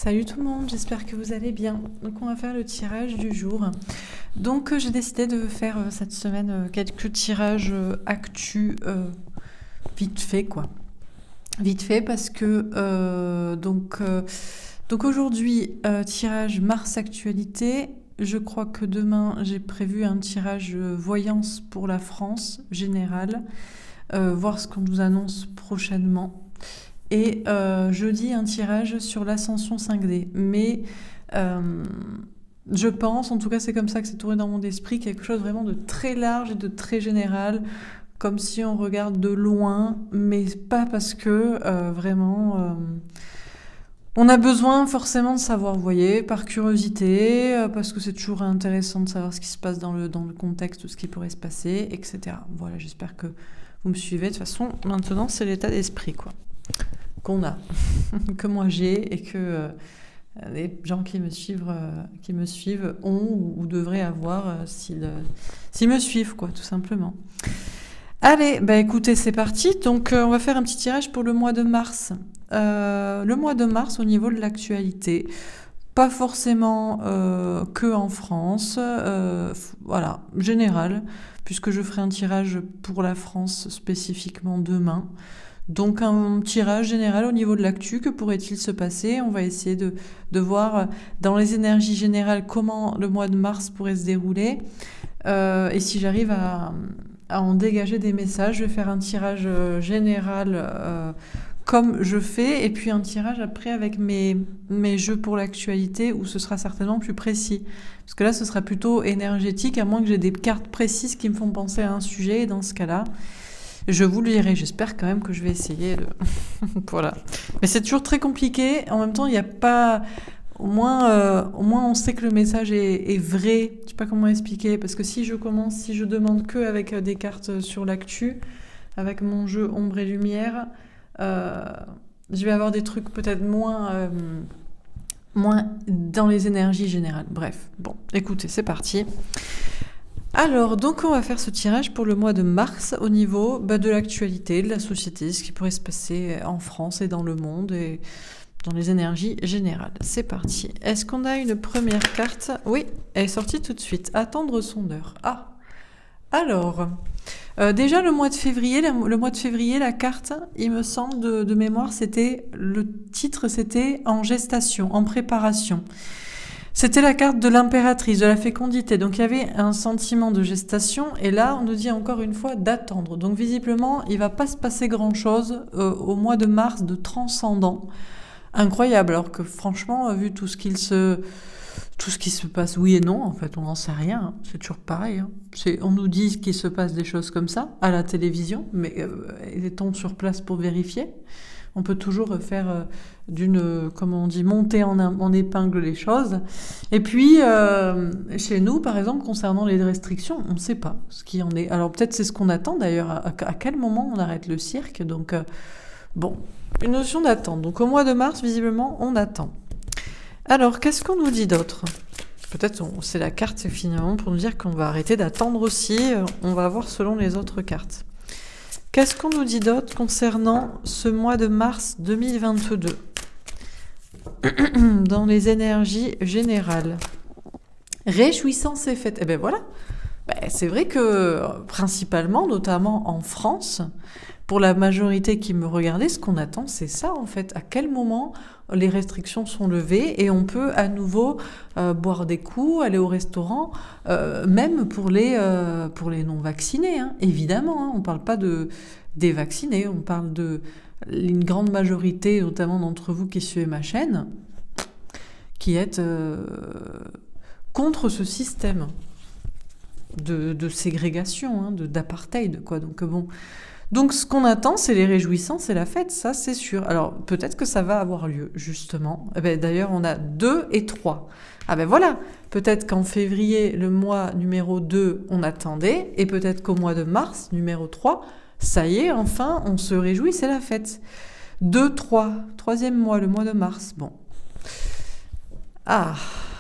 Salut tout le monde, j'espère que vous allez bien. Donc on va faire le tirage du jour. Donc j'ai décidé de faire cette semaine quelques tirages actu vite fait quoi. Vite fait parce que donc aujourd'hui tirage Mars actualité. Je crois que demain j'ai prévu un tirage voyance pour la France générale. Voir ce qu'on nous annonce prochainement. Et jeudi, un tirage sur l'ascension 5D. Mais je pense, en tout cas c'est comme ça que c'est tourné dans mon esprit, quelque chose vraiment de très large et de très général, comme si on regarde de loin, mais pas parce que vraiment... on a besoin forcément de savoir, vous voyez, par curiosité, parce que c'est toujours intéressant de savoir ce qui se passe dans le contexte, ce qui pourrait se passer, etc. Voilà, j'espère que vous me suivez. De toute façon, maintenant, c'est l'état d'esprit, quoi, qu'on a, que moi j'ai, et que les gens qui me suivent ont ou devraient avoir s'ils me suivent, quoi, tout simplement. Allez, bah écoutez, c'est parti. Donc, on va faire un petit tirage pour le mois de mars. Le mois de mars, au niveau de l'actualité, pas forcément que en France, voilà, général, puisque je ferai un tirage pour la France spécifiquement demain. Donc un tirage général au niveau de l'actu, que pourrait-il se passer? On va essayer de voir dans les énergies générales comment le mois de mars pourrait se dérouler. Et si j'arrive à en dégager des messages, je vais faire un tirage général comme je fais, et puis un tirage après avec mes jeux pour l'actualité, où ce sera certainement plus précis. Parce que là, ce sera plutôt énergétique, à moins que j'ai des cartes précises qui me font penser à un sujet, et dans ce cas-là, je vous le dirai. J'espère quand même que je vais essayer de... Voilà. Mais c'est toujours très compliqué. En même temps, il n'y a pas... Au moins, on sait que le message est vrai. Je sais pas comment expliquer. Parce que si je demande que avec des cartes sur l'actu, avec mon jeu ombre et lumière, je vais avoir des trucs peut-être moins dans les énergies générales. Bref, bon, écoutez, c'est parti. Alors, donc on va faire ce tirage pour le mois de mars au niveau de l'actualité, de la société, ce qui pourrait se passer en France et dans le monde et dans les énergies générales. C'est parti. Est-ce qu'on a une première carte? Oui, elle est sortie tout de suite. Attendre son heure. Ah, alors, déjà le mois de février, la carte, il me semble de mémoire, le titre, c'était en gestation, en préparation. C'était la carte de l'impératrice, de la fécondité. Donc il y avait un sentiment de gestation, et là on nous dit encore une fois d'attendre. Donc visiblement il va pas se passer grand-chose au mois de mars, de transcendant. Incroyable, alors que franchement, vu tout ce qui se passe, oui et non, en fait on n'en sait rien, hein. C'est toujours pareil, hein. On nous dit qu'il se passe des choses comme ça à la télévision, mais est-on sur place pour vérifier? On peut toujours faire comment on dit, monter en épingle les choses. Et puis, chez nous, par exemple, concernant les restrictions, on ne sait pas ce qui en est. Alors peut-être c'est ce qu'on attend d'ailleurs, à quel moment on arrête le cirque. Donc, bon, une notion d'attente. Donc au mois de mars, visiblement, on attend. Alors, qu'est-ce qu'on nous dit d'autre? Peut-être c'est la carte finalement pour nous dire qu'on va arrêter d'attendre aussi. On va voir selon les autres cartes. Qu'est-ce qu'on nous dit d'autre concernant ce mois de mars 2022 dans les énergies générales? Réjouissance et fête. Eh bien voilà, c'est vrai que principalement, notamment en France, pour la majorité qui me regardait, ce qu'on attend, c'est ça en fait. À quel moment les restrictions sont levées et on peut à nouveau boire des coups, aller au restaurant, même pour les non-vaccinés, hein, évidemment. Hein, on ne parle pas des vaccinés, on parle d'une grande majorité, notamment d'entre vous qui suivez ma chaîne, qui êtes contre ce système de ségrégation, hein, d'apartheid, quoi. Donc ce qu'on attend, c'est les réjouissances et la fête, ça c'est sûr. Alors peut-être que ça va avoir lieu, justement. D'ailleurs, on a 2 et 3. Ah ben voilà, peut-être qu'en février, le mois numéro 2, on attendait, et peut-être qu'au mois de mars, numéro 3, ça y est, enfin, on se réjouit, c'est la fête. 2, 3, troisième mois, le mois de mars, bon. Ah,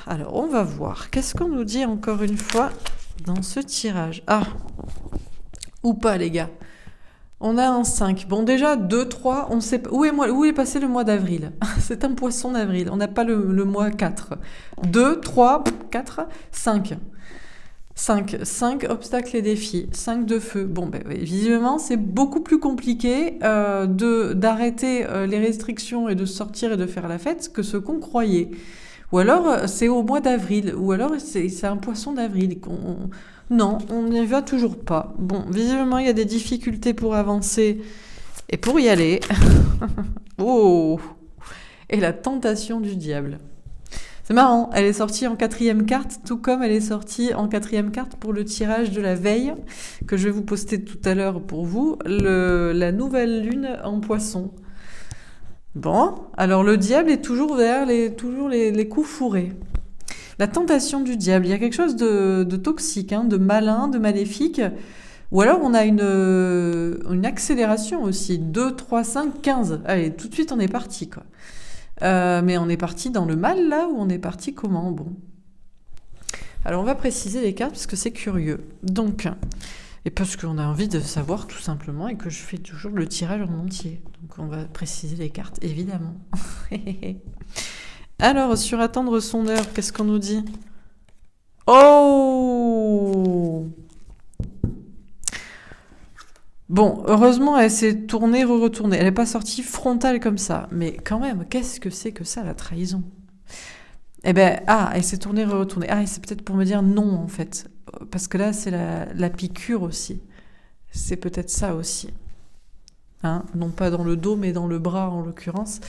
alors on va voir. Qu'est-ce qu'on nous dit encore une fois dans ce tirage? Ah, ou pas les gars. On a un 5. Bon, déjà, 2, 3, on sait pas. Où est passé le mois d'avril? C'est un poisson d'avril. On n'a pas le mois 4. 2, 3, 4, 5. 5 obstacles et défis. 5 de feu. Bon, ben oui, visiblement, c'est beaucoup plus compliqué d'arrêter les restrictions et de sortir et de faire la fête que ce qu'on croyait. Ou alors, c'est au mois d'avril. Ou alors, c'est un poisson d'avril. Non, on n'y va toujours pas. Bon, visiblement, il y a des difficultés pour avancer et pour y aller. Oh! Et la tentation du diable. C'est marrant, elle est sortie en quatrième carte, tout comme elle est sortie en quatrième carte pour le tirage de la veille, que je vais vous poster tout à l'heure pour vous, la nouvelle lune en poisson. Bon, alors le diable est toujours vers les coups fourrés. La tentation du diable, il y a quelque chose de toxique, hein, de malin, de maléfique. Ou alors on a une accélération aussi. 2, 3, 5, 15. Allez, tout de suite on est parti, quoi. Mais on est parti dans le mal là, ou on est parti comment? Bon. Alors on va préciser les cartes parce que c'est curieux. Donc, et parce qu'on a envie de savoir tout simplement et que je fais toujours le tirage en entier. Donc on va préciser les cartes, évidemment. Alors, sur attendre son heure, qu'est-ce qu'on nous dit? Oh! Bon, heureusement, elle s'est tournée, retournée. Elle n'est pas sortie frontale comme ça. Mais quand même, qu'est-ce que c'est que ça, la trahison? Eh ben, elle s'est tournée, retournée. Ah, et c'est peut-être pour me dire non, en fait. Parce que là, c'est la piqûre aussi. C'est peut-être ça aussi. Hein, non pas dans le dos, mais dans le bras, en l'occurrence.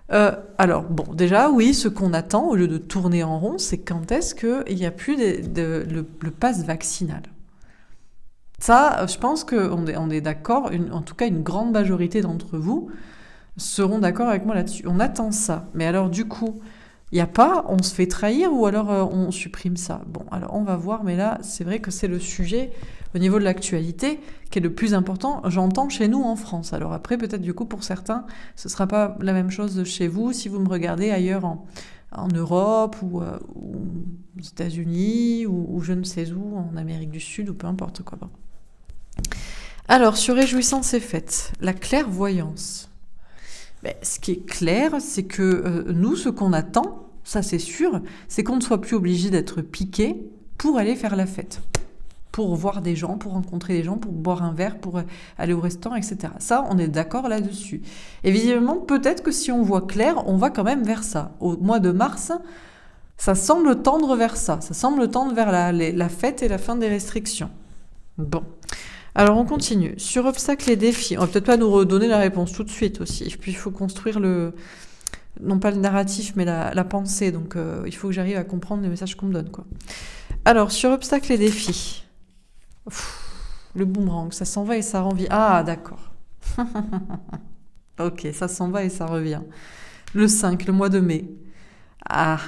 Alors, bon, déjà, oui, ce qu'on attend, au lieu de tourner en rond, c'est quand est-ce qu'il n'y a plus le pass vaccinal. Ça, je pense qu'on est d'accord, en tout cas une grande majorité d'entre vous seront d'accord avec moi là-dessus. On attend ça. Mais alors du coup, il n'y a pas, on se fait trahir ou alors on supprime ça. Bon, alors on va voir, mais là, c'est vrai que c'est le sujet au niveau de l'actualité qui est le plus important, j'entends chez nous en France. Alors après, peut-être du coup, pour certains, ce ne sera pas la même chose chez vous si vous me regardez ailleurs en Europe ou aux États-Unis ou je ne sais où, en Amérique du Sud ou peu importe quoi. Bon. Alors, sur réjouissance et fête, la clairvoyance. Ben, ce qui est clair, c'est que nous, ce qu'on attend, ça c'est sûr, c'est qu'on ne soit plus obligé d'être piqué pour aller faire la fête. Pour voir des gens, pour rencontrer des gens, pour boire un verre, pour aller au restaurant, etc. Ça, on est d'accord là-dessus. Et visiblement, peut-être que si on voit clair, on va quand même vers ça. Au mois de mars, ça semble tendre vers ça. Ça semble tendre vers la fête et la fin des restrictions. Bon. Alors on continue. Sur obstacles et défis, on va peut-être pas nous redonner la réponse tout de suite aussi. Puis il faut construire non pas le narratif, mais la pensée. Donc il faut que j'arrive à comprendre les messages qu'on me donne, quoi. Alors sur obstacles et défis, le boomerang, ça s'en va et ça revient. Ah d'accord. Ok, ça s'en va et ça revient. Le 5, le mois de mai. Ah.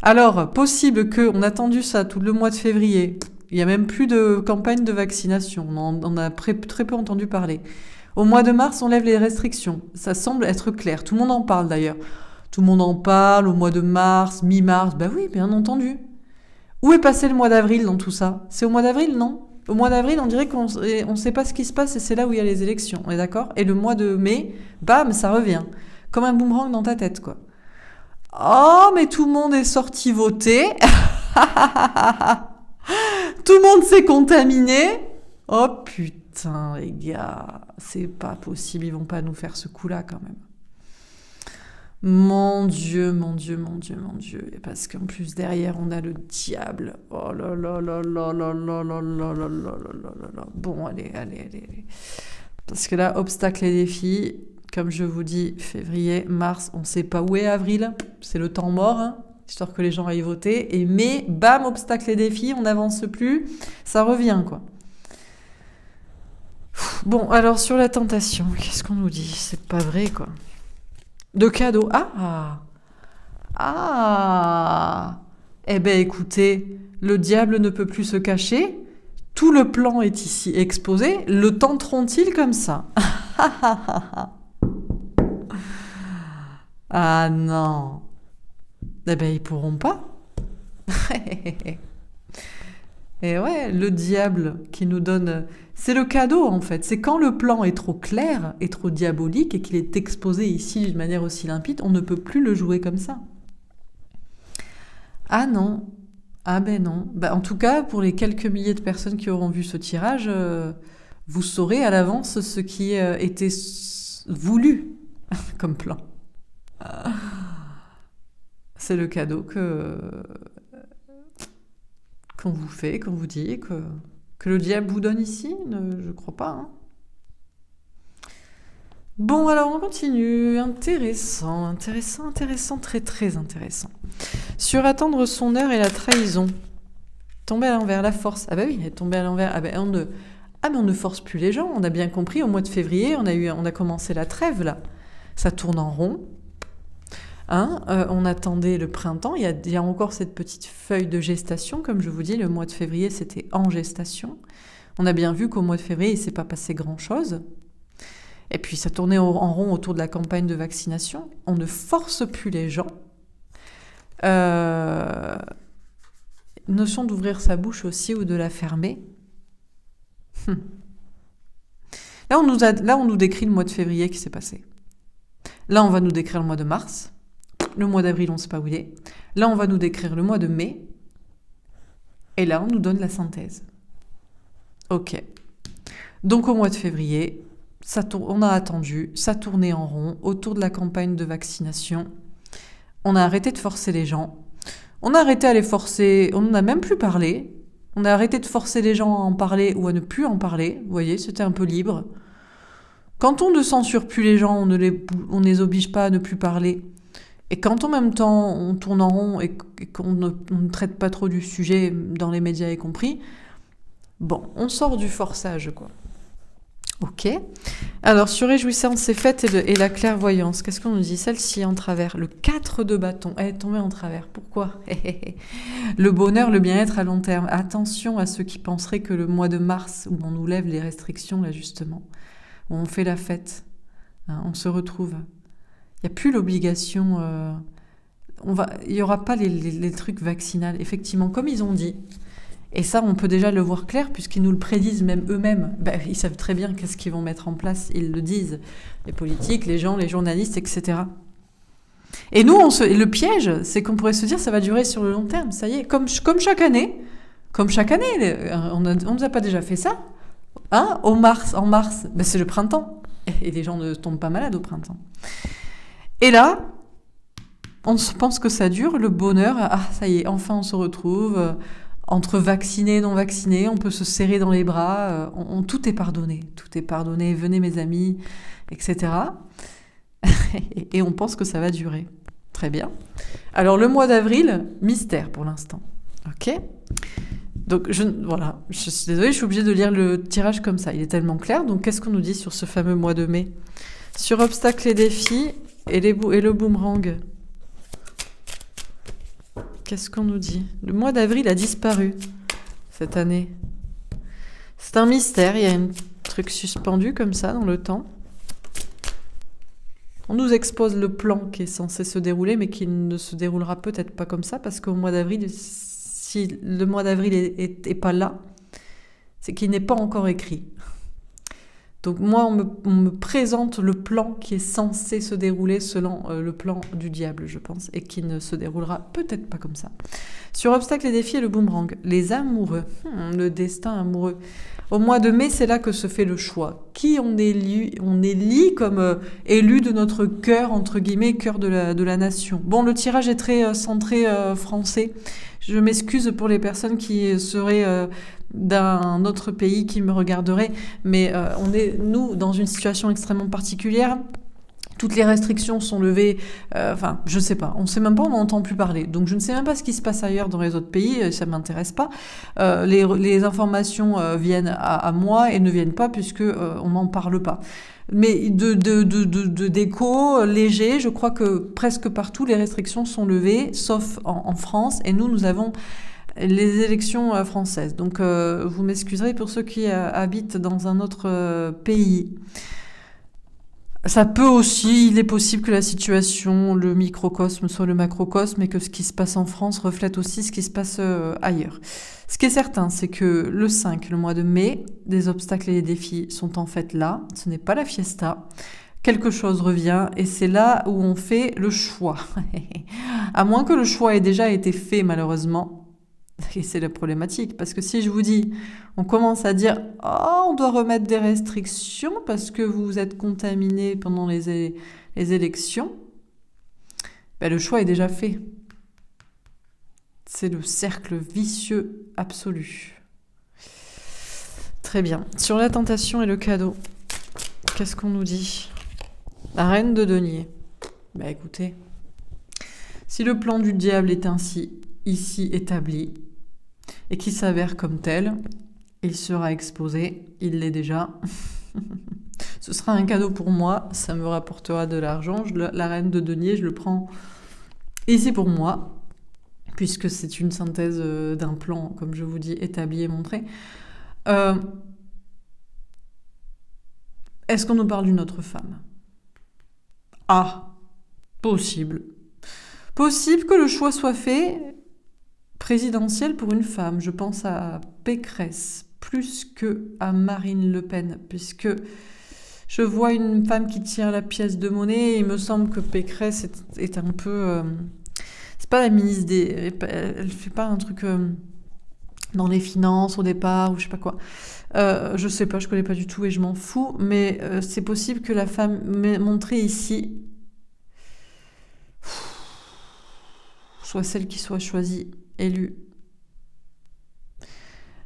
Alors, possible qu'on a attendu ça tout le mois de février. Il n'y a même plus de campagne de vaccination. On a très peu entendu parler. Au mois de mars, on lève les restrictions. Ça semble être clair. Tout le monde en parle d'ailleurs. Tout le monde en parle au mois de mars, mi-mars. Ben oui, bien entendu. Où est passé le mois d'avril dans tout ça? C'est au mois d'avril, non? Au mois d'avril, on dirait qu'on ne sait pas ce qui se passe et c'est là où il y a les élections. On est d'accord? Et le mois de mai, bam, ça revient. Comme un boomerang dans ta tête, quoi. Oh, mais tout le monde est sorti voter. Tout le monde s'est contaminé. Oh putain, les gars, c'est pas possible, ils vont pas nous faire ce coup-là quand même. Mon Dieu. Et parce qu'en plus derrière on a le diable. Oh là là là là là là là là là là là là. Bon, allez. Parce que là, obstacles et défis. Comme je vous dis, février, mars, on ne sait pas où est avril, c'est le temps mort, hein, histoire que les gens aillent voter. Et mai, bam, obstacle et défis, on n'avance plus, ça revient, quoi. Bon, alors sur la tentation, qu'est-ce qu'on nous dit? C'est pas vrai, quoi. De cadeaux. Eh ben écoutez, le diable ne peut plus se cacher, tout le plan est ici exposé, le tenteront-ils comme ça? Ah non. Eh ben, ils pourront pas. Et ouais, le diable qui nous donne... C'est le cadeau, en fait. C'est quand le plan est trop clair et trop diabolique et qu'il est exposé ici d'une manière aussi limpide, on ne peut plus le jouer comme ça. Ah non. Ah ben non. Bah, en tout cas, pour les quelques milliers de personnes qui auront vu ce tirage, vous saurez à l'avance ce qui était voulu comme plan. C'est le cadeau qu'on vous fait, qu'on vous dit, que le diable vous donne ici. Je crois pas, hein. Bon, alors on continue. Intéressant, très très intéressant. Sur attendre son heure et la trahison. Tomber à l'envers, la force. Ah bah oui, elle est tombée à l'envers. Mais on ne force plus les gens. On a bien compris, au mois de février, on a commencé la trêve, là. Ça tourne en rond. Hein, on attendait le printemps. Il y a encore cette petite feuille de gestation. Comme je vous dis, le mois de février, c'était en gestation. On a bien vu qu'au mois de février, il ne s'est pas passé grand-chose. Et puis, ça tournait en rond autour de la campagne de vaccination. On ne force plus les gens. Notion d'ouvrir sa bouche aussi ou de la fermer. Là, on nous décrit le mois de février qui s'est passé. Là, on va nous décrire le mois de mars. Le mois d'avril, on ne sait pas où il est. Là, on va nous décrire le mois de mai. Et là, on nous donne la synthèse. Ok. Donc, au mois de février, on a attendu, ça tournait en rond autour de la campagne de vaccination. On a arrêté de forcer les gens. On a arrêté à les forcer. On n'en a même plus parlé. On a arrêté de forcer les gens à en parler ou à ne plus en parler. Vous voyez, c'était un peu libre. Quand on ne censure plus les gens, on ne les oblige pas à ne plus parler. Et quand en même temps, on tourne en rond et qu'on ne traite pas trop du sujet, dans les médias y compris, bon, on sort du forçage, quoi. Ok. Alors, sur réjouissance et fête et la clairvoyance, qu'est-ce qu'on nous dit? Celle-ci en travers. Le 4 de bâton. Elle est tombée en travers. Pourquoi? Le bonheur, le bien-être à long terme. Attention à ceux qui penseraient que le mois de mars, où on nous lève les restrictions, là, justement, où on fait la fête, hein, on se retrouve. Il n'y a plus l'obligation... il n'y aura pas les trucs vaccinaux. Effectivement, comme ils ont dit... Et ça, on peut déjà le voir clair, puisqu'ils nous le prédisent même eux-mêmes. Ils savent très bien qu'est-ce qu'ils vont mettre en place, ils le disent. Les politiques, les gens, les journalistes, etc. Et nous, le piège, c'est qu'on pourrait se dire ça va durer sur le long terme, ça y est. Comme chaque année, on ne nous a pas déjà fait ça, hein, en mars, c'est le printemps. Et les gens ne tombent pas malades au printemps. Et là, on pense que ça dure, le bonheur, ça y est, enfin on se retrouve... Entre vaccinés et non vaccinés, on peut se serrer dans les bras, tout est pardonné. Tout est pardonné, venez mes amis, etc. Et on pense que ça va durer. Très bien. Alors le mois d'avril, mystère pour l'instant. Ok ? Donc voilà, je suis désolée, je suis obligée de lire le tirage comme ça. Il est tellement clair. Donc qu'est-ce qu'on nous dit sur ce fameux mois de mai ? Sur obstacles et défis et le boomerang. Qu'est-ce qu'on nous dit ? Le mois d'avril a disparu cette année. C'est un mystère, il y a un truc suspendu comme ça dans le temps. On nous expose le plan qui est censé se dérouler, mais qui ne se déroulera peut-être pas comme ça, parce qu'au mois d'avril, si le mois d'avril est pas là, c'est qu'il n'est pas encore écrit. Donc moi, on me présente le plan qui est censé se dérouler selon le plan du diable, je pense, et qui ne se déroulera peut-être pas comme ça. Sur obstacles et défis et le boomerang, les amoureux, le destin amoureux. Au mois de mai, c'est là que se fait le choix. Qui on élit comme élu de notre cœur, entre guillemets, cœur de la nation. Bon, le tirage est très centré français. Je m'excuse pour les personnes qui seraient d'un autre pays qui me regarderaient, mais on est, nous, dans une situation extrêmement particulière. Toutes les restrictions sont levées, je sais pas, on sait même pas, on n'entend plus parler. Donc je ne sais même pas ce qui se passe ailleurs dans les autres pays, ça m'intéresse pas. Les informations viennent à moi et ne viennent pas puisque on n'en parle pas. Mais de déco léger, je crois que presque partout les restrictions sont levées, sauf en France, et nous avons les élections françaises. Donc vous m'excuserez pour ceux qui habitent dans un autre pays. Ça peut aussi, il est possible que la situation, le microcosme soit le macrocosme et que ce qui se passe en France reflète aussi ce qui se passe ailleurs. Ce qui est certain, c'est que le 5, le mois de mai, des obstacles et des défis sont en fait là. Ce n'est pas la fiesta. Quelque chose revient et c'est là où on fait le choix. À moins que le choix ait déjà été fait malheureusement. Et c'est la problématique, parce que si je vous dis, on commence à dire, oh, on doit remettre des restrictions parce que vous êtes contaminé pendant les élections, ben le choix est déjà fait. C'est le cercle vicieux absolu. Très bien. Sur la tentation et le cadeau, qu'est-ce qu'on nous dit? La reine de denier. Ben écoutez, si le plan du diable est ainsi ici établi et qui s'avère comme tel, il sera exposé, il l'est déjà. Ce sera un cadeau pour moi, ça me rapportera de l'argent. La reine de denier, je le prends ici pour moi, puisque c'est une synthèse d'un plan, comme je vous dis, établi et montré. Est-ce qu'on nous parle d'une autre femme? Ah, possible. Possible que le choix soit fait présidentiel pour une femme. Je pense à Pécresse plus que à Marine Le Pen, puisque je vois une femme qui tient la pièce de monnaie et il me semble que Pécresse est un peu... c'est pas la ministre des... Elle fait pas un truc dans les finances au départ ou je sais pas quoi. Je sais pas, je connais pas du tout et je m'en fous, mais c'est possible que la femme montrée ici soit celle qui soit choisie, élue.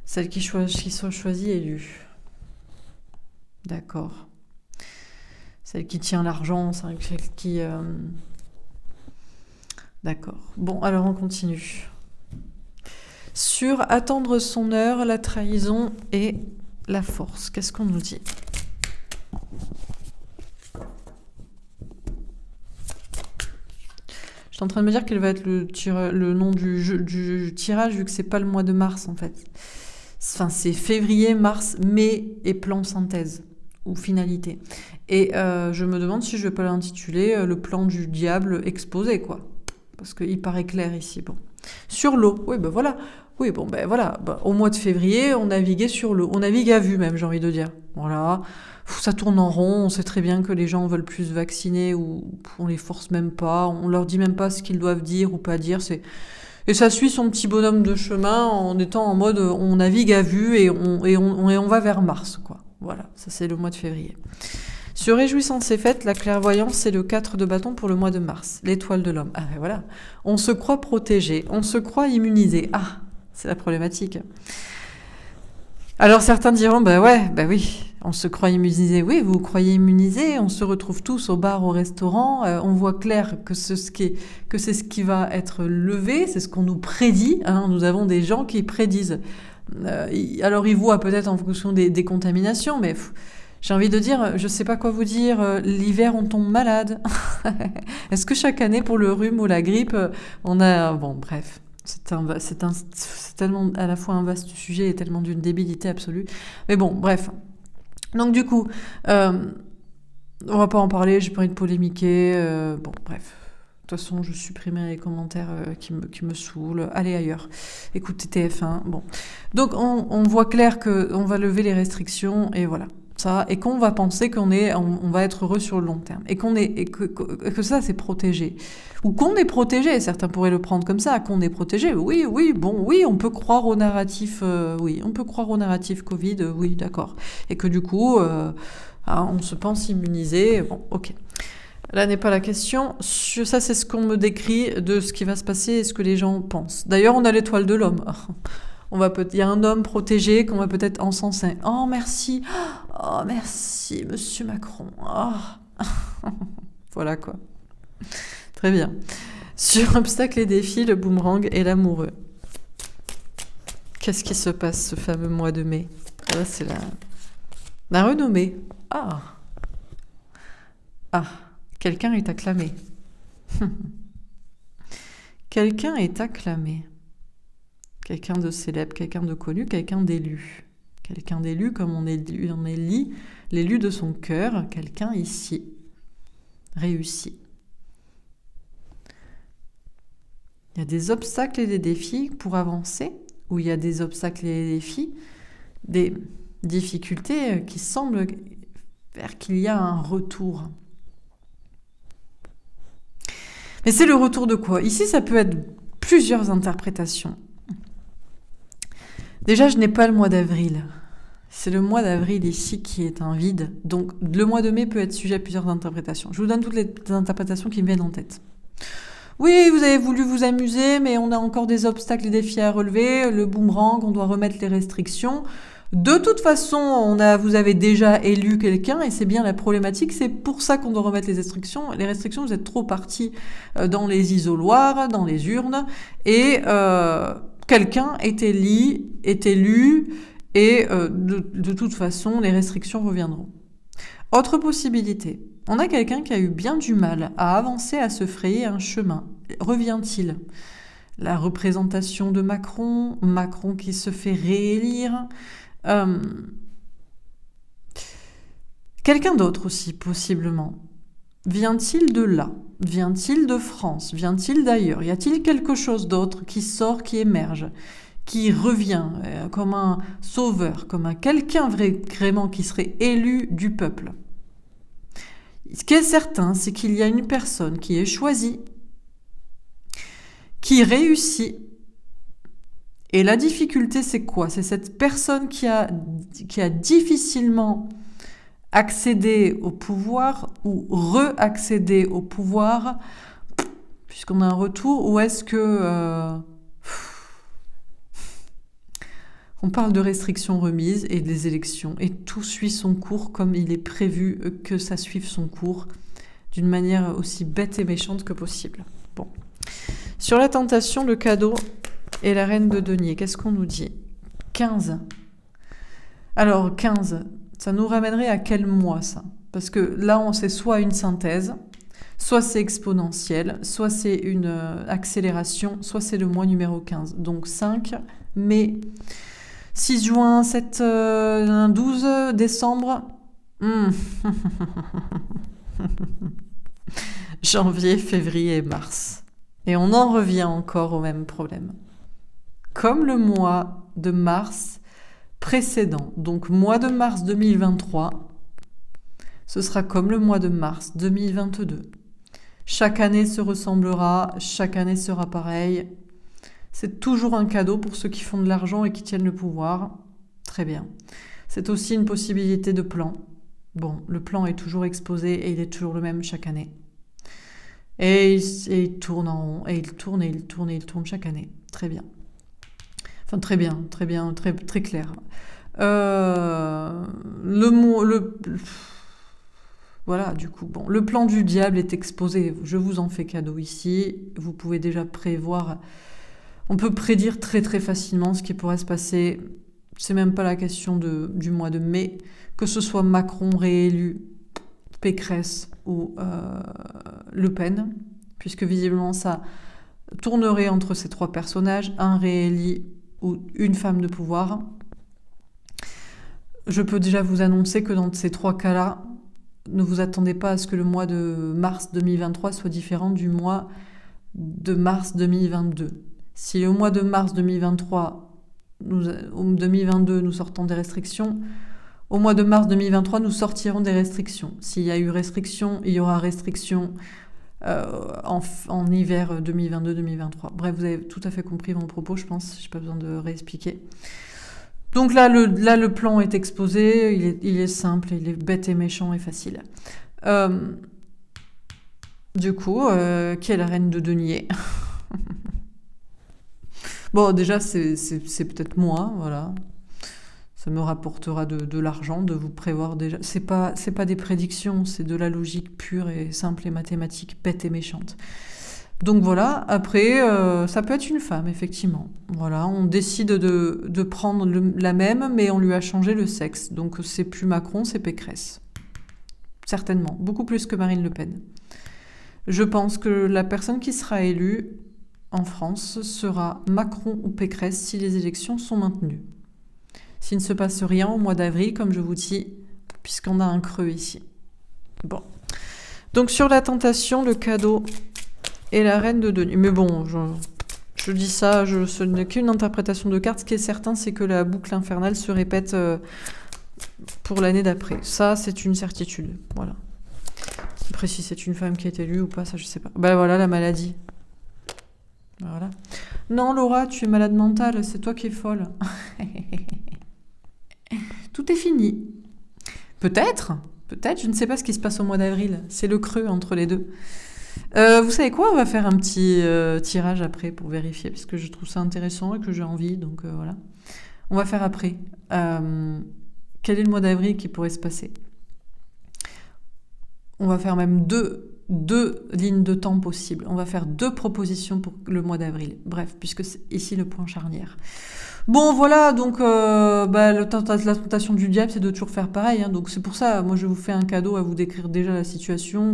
Celle qui soit choisie, élue. D'accord. Celle qui tient l'argent, celle qui... D'accord. Bon, alors on continue. Sur attendre son heure, la trahison et la force. Qu'est-ce qu'on nous dit? Je suis en train de me dire quel va être le nom du tirage, vu que c'est pas le mois de mars en fait. Enfin, c'est février, mars, mai et plan synthèse ou finalité. Et je me demande si je vais pas l'intituler le plan du diable exposé, quoi. Parce qu'il paraît clair ici. Bon. Sur l'eau, oui, ben voilà. Oui, bon, ben voilà. Ben, au mois de février, on naviguait sur l'eau. On navigue à vue même, j'ai envie de dire. Voilà. Ça tourne en rond. On sait très bien que les gens veulent plus vacciner ou on les force même pas. On leur dit même pas ce qu'ils doivent dire ou pas dire. Et ça suit son petit bonhomme de chemin en étant en mode on navigue à vue et on va vers Mars, quoi. Voilà, ça c'est le mois de février. Se réjouissant de ces fêtes, la clairvoyance, c'est le 4 de bâton pour le mois de mars, l'étoile de l'homme. Ah ben voilà, on se croit protégé, on se croit immunisé. Ah, c'est la problématique. Alors certains diront, bah ouais, bah oui, on se croit immunisé. Oui, vous vous croyez immunisé, on se retrouve tous au bar, au restaurant, on voit clair que c'est ce qui va être levé, c'est ce qu'on nous prédit. Hein, nous avons des gens qui prédisent. Alors ils voient peut-être en fonction des contaminations, mais... J'ai envie de dire, je sais pas quoi vous dire, l'hiver on tombe malade. Est-ce que chaque année pour le rhume ou la grippe, on a... Bon, bref, c'est tellement à la fois un vaste sujet et tellement d'une débilité absolue. Mais bon, bref. Donc du coup, on va pas en parler, j'ai pas envie de polémiquer. Bon, bref. De toute façon, je supprimerai les commentaires qui me saoulent. Allez ailleurs. Écoutez TF1. Bon. Donc on voit clair qu'on va lever les restrictions et voilà. Ça, et qu'on va penser on va être heureux sur le long terme et que ça c'est protégé ou qu'on est protégé, certains pourraient le prendre comme ça, qu'on est protégé. Oui, on peut croire au narratif Covid, oui, d'accord, et que du coup on se pense immunisé. Bon, ok. Là n'est pas la question. Ça, c'est ce qu'on me décrit de ce qui va se passer et ce que les gens pensent. D'ailleurs, on a l'étoile de l'homme. Il y a un homme protégé qu'on va peut-être encenser. Oh, merci, monsieur Macron. Oh. Voilà quoi. Très bien. Sur obstacles et défis, le boomerang et l'amoureux. Qu'est-ce qui se passe ce fameux mois de mai? Là, c'est la renommée. Ah. Quelqu'un est acclamé. Quelqu'un est acclamé. Quelqu'un de célèbre, quelqu'un de connu, quelqu'un d'élu. Quelqu'un d'élu comme on élit l'élu de son cœur, quelqu'un ici. réussi. Il y a des obstacles et des défis pour avancer, ou il y a des obstacles et des défis, des difficultés qui semblent faire qu'il y a un retour. Mais c'est le retour de quoi? Ici, ça peut être plusieurs interprétations. Déjà, je n'ai pas le mois d'avril. C'est le mois d'avril ici qui est un vide. Donc, le mois de mai peut être sujet à plusieurs interprétations. Je vous donne toutes les interprétations qui me viennent en tête. Oui, vous avez voulu vous amuser, mais on a encore des obstacles et défis à relever. Le boomerang, on doit remettre les restrictions. De toute façon, vous avez déjà élu quelqu'un et c'est bien la problématique. C'est pour ça qu'on doit remettre les restrictions. Les restrictions, vous êtes trop partis dans les isoloirs, dans les urnes. Et quelqu'un est élu et de toute façon, les restrictions reviendront. Autre possibilité. On a quelqu'un qui a eu bien du mal à avancer, à se frayer un chemin. Revient-il? La représentation de Macron qui se fait réélire. Quelqu'un d'autre aussi, possiblement. Vient-il de là? Vient-il de France? Vient-il d'ailleurs? Y a-t-il quelque chose d'autre qui sort, qui émerge, qui revient comme un sauveur, comme un quelqu'un vraiment qui serait élu du peuple? Ce qui est certain, c'est qu'il y a une personne qui est choisie, qui réussit. Et la difficulté, c'est quoi? C'est cette personne qui a difficilement accédé au pouvoir ou re-accédé au pouvoir, puisqu'on a un retour, ou est-ce que... on parle de restrictions remises et des élections, et tout suit son cours comme il est prévu que ça suive son cours, d'une manière aussi bête et méchante que possible. Bon. Sur la tentation, le cadeau et la reine de denier, qu'est-ce qu'on nous dit? 15. Alors, 15, ça nous ramènerait à quel mois, ça? Parce que là, on sait soit une synthèse, soit c'est exponentiel, soit c'est une accélération, soit c'est le mois numéro 15. Donc 5 mai... 6 juin, 12 décembre, janvier, février et mars. Et on en revient encore au même problème. Comme le mois de mars précédent, donc mois de mars 2023, ce sera comme le mois de mars 2022. Chaque année se ressemblera, chaque année sera pareil. C'est toujours un cadeau pour ceux qui font de l'argent et qui tiennent le pouvoir. Très bien. C'est aussi une possibilité de plan. Bon, le plan est toujours exposé et il est toujours le même chaque année. Et il tourne en rond, et il tourne, et il tourne, et il tourne chaque année. Très bien. Enfin, très bien, très clair. Voilà, du coup, bon. Le plan du diable est exposé. Je vous en fais cadeau ici. Vous pouvez déjà prévoir... On peut prédire très très facilement ce qui pourrait se passer. C'est même pas la question du mois de mai. Que ce soit Macron réélu, Pécresse ou Le Pen, puisque visiblement ça tournerait entre ces trois personnages, un réélu ou une femme de pouvoir. Je peux déjà vous annoncer que dans ces trois cas-là, ne vous attendez pas à ce que le mois de mars 2023 soit différent du mois de mars 2022. Si au mois de mars 2023, 2022, nous sortons des restrictions, au mois de mars 2023, nous sortirons des restrictions. S'il y a eu restriction, il y aura restriction en hiver 2022-2023. Bref, vous avez tout à fait compris mon propos, je pense. Je n'ai pas besoin de réexpliquer. Donc là, le plan est exposé, il est simple, il est bête et méchant et facile. Du coup, qui est la reine de denier? Bon, déjà, c'est peut-être moi, voilà. Ça me rapportera de l'argent, de vous prévoir déjà. C'est pas des prédictions, c'est de la logique pure et simple et mathématique, bête et méchante. Donc voilà, après, ça peut être une femme, effectivement. Voilà, on décide de prendre la même, mais on lui a changé le sexe. Donc c'est plus Macron, c'est Pécresse. Certainement, beaucoup plus que Marine Le Pen. Je pense que la personne qui sera élue en France sera Macron ou Pécresse si les élections sont maintenues. S'il ne se passe rien au mois d'avril, comme je vous dis, puisqu'on a un creux ici. Bon. Donc sur la tentation, le cadeau et la reine de denier. Mais bon, je dis ça, ce n'est qu'une interprétation de carte. Ce qui est certain, c'est que la boucle infernale se répète pour l'année d'après. Ça, c'est une certitude. Voilà. Après, si c'est une femme qui est élue ou pas, ça, je sais pas. Ben voilà, la maladie. Voilà. Non, Laura, tu es malade mentale, c'est toi qui es folle. Tout est fini. Peut-être, je ne sais pas ce qui se passe au mois d'avril. C'est le creux entre les deux. Vous savez quoi? On va faire un petit tirage après pour vérifier, parce que je trouve ça intéressant et que j'ai envie, donc voilà. On va faire après. Quel est le mois d'avril qui pourrait se passer? On va faire même deux lignes de temps possibles. On va faire 2 propositions pour le mois d'avril. Bref, puisque c'est ici le point charnière. Bon, voilà, donc la tentation du diable, c'est de toujours faire pareil. Hein, donc c'est pour ça, moi je vous fais un cadeau à vous décrire déjà la situation.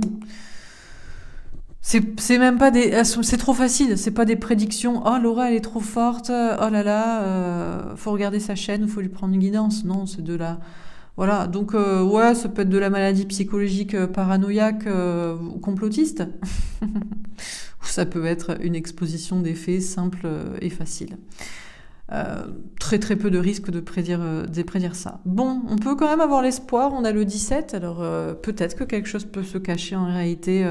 C'est même pas c'est trop facile, c'est pas des prédictions. Oh, Laura, elle est trop forte. Oh là là, faut regarder sa chaîne, faut lui prendre une guidance. Non, c'est de la... Voilà, donc ouais, ça peut être de la maladie psychologique paranoïaque ou complotiste. Ou ça peut être une exposition des faits simple et facile. Très très peu de risques de prédire ça. Bon, on peut quand même avoir l'espoir, on a le 17, alors peut-être que quelque chose peut se cacher en réalité...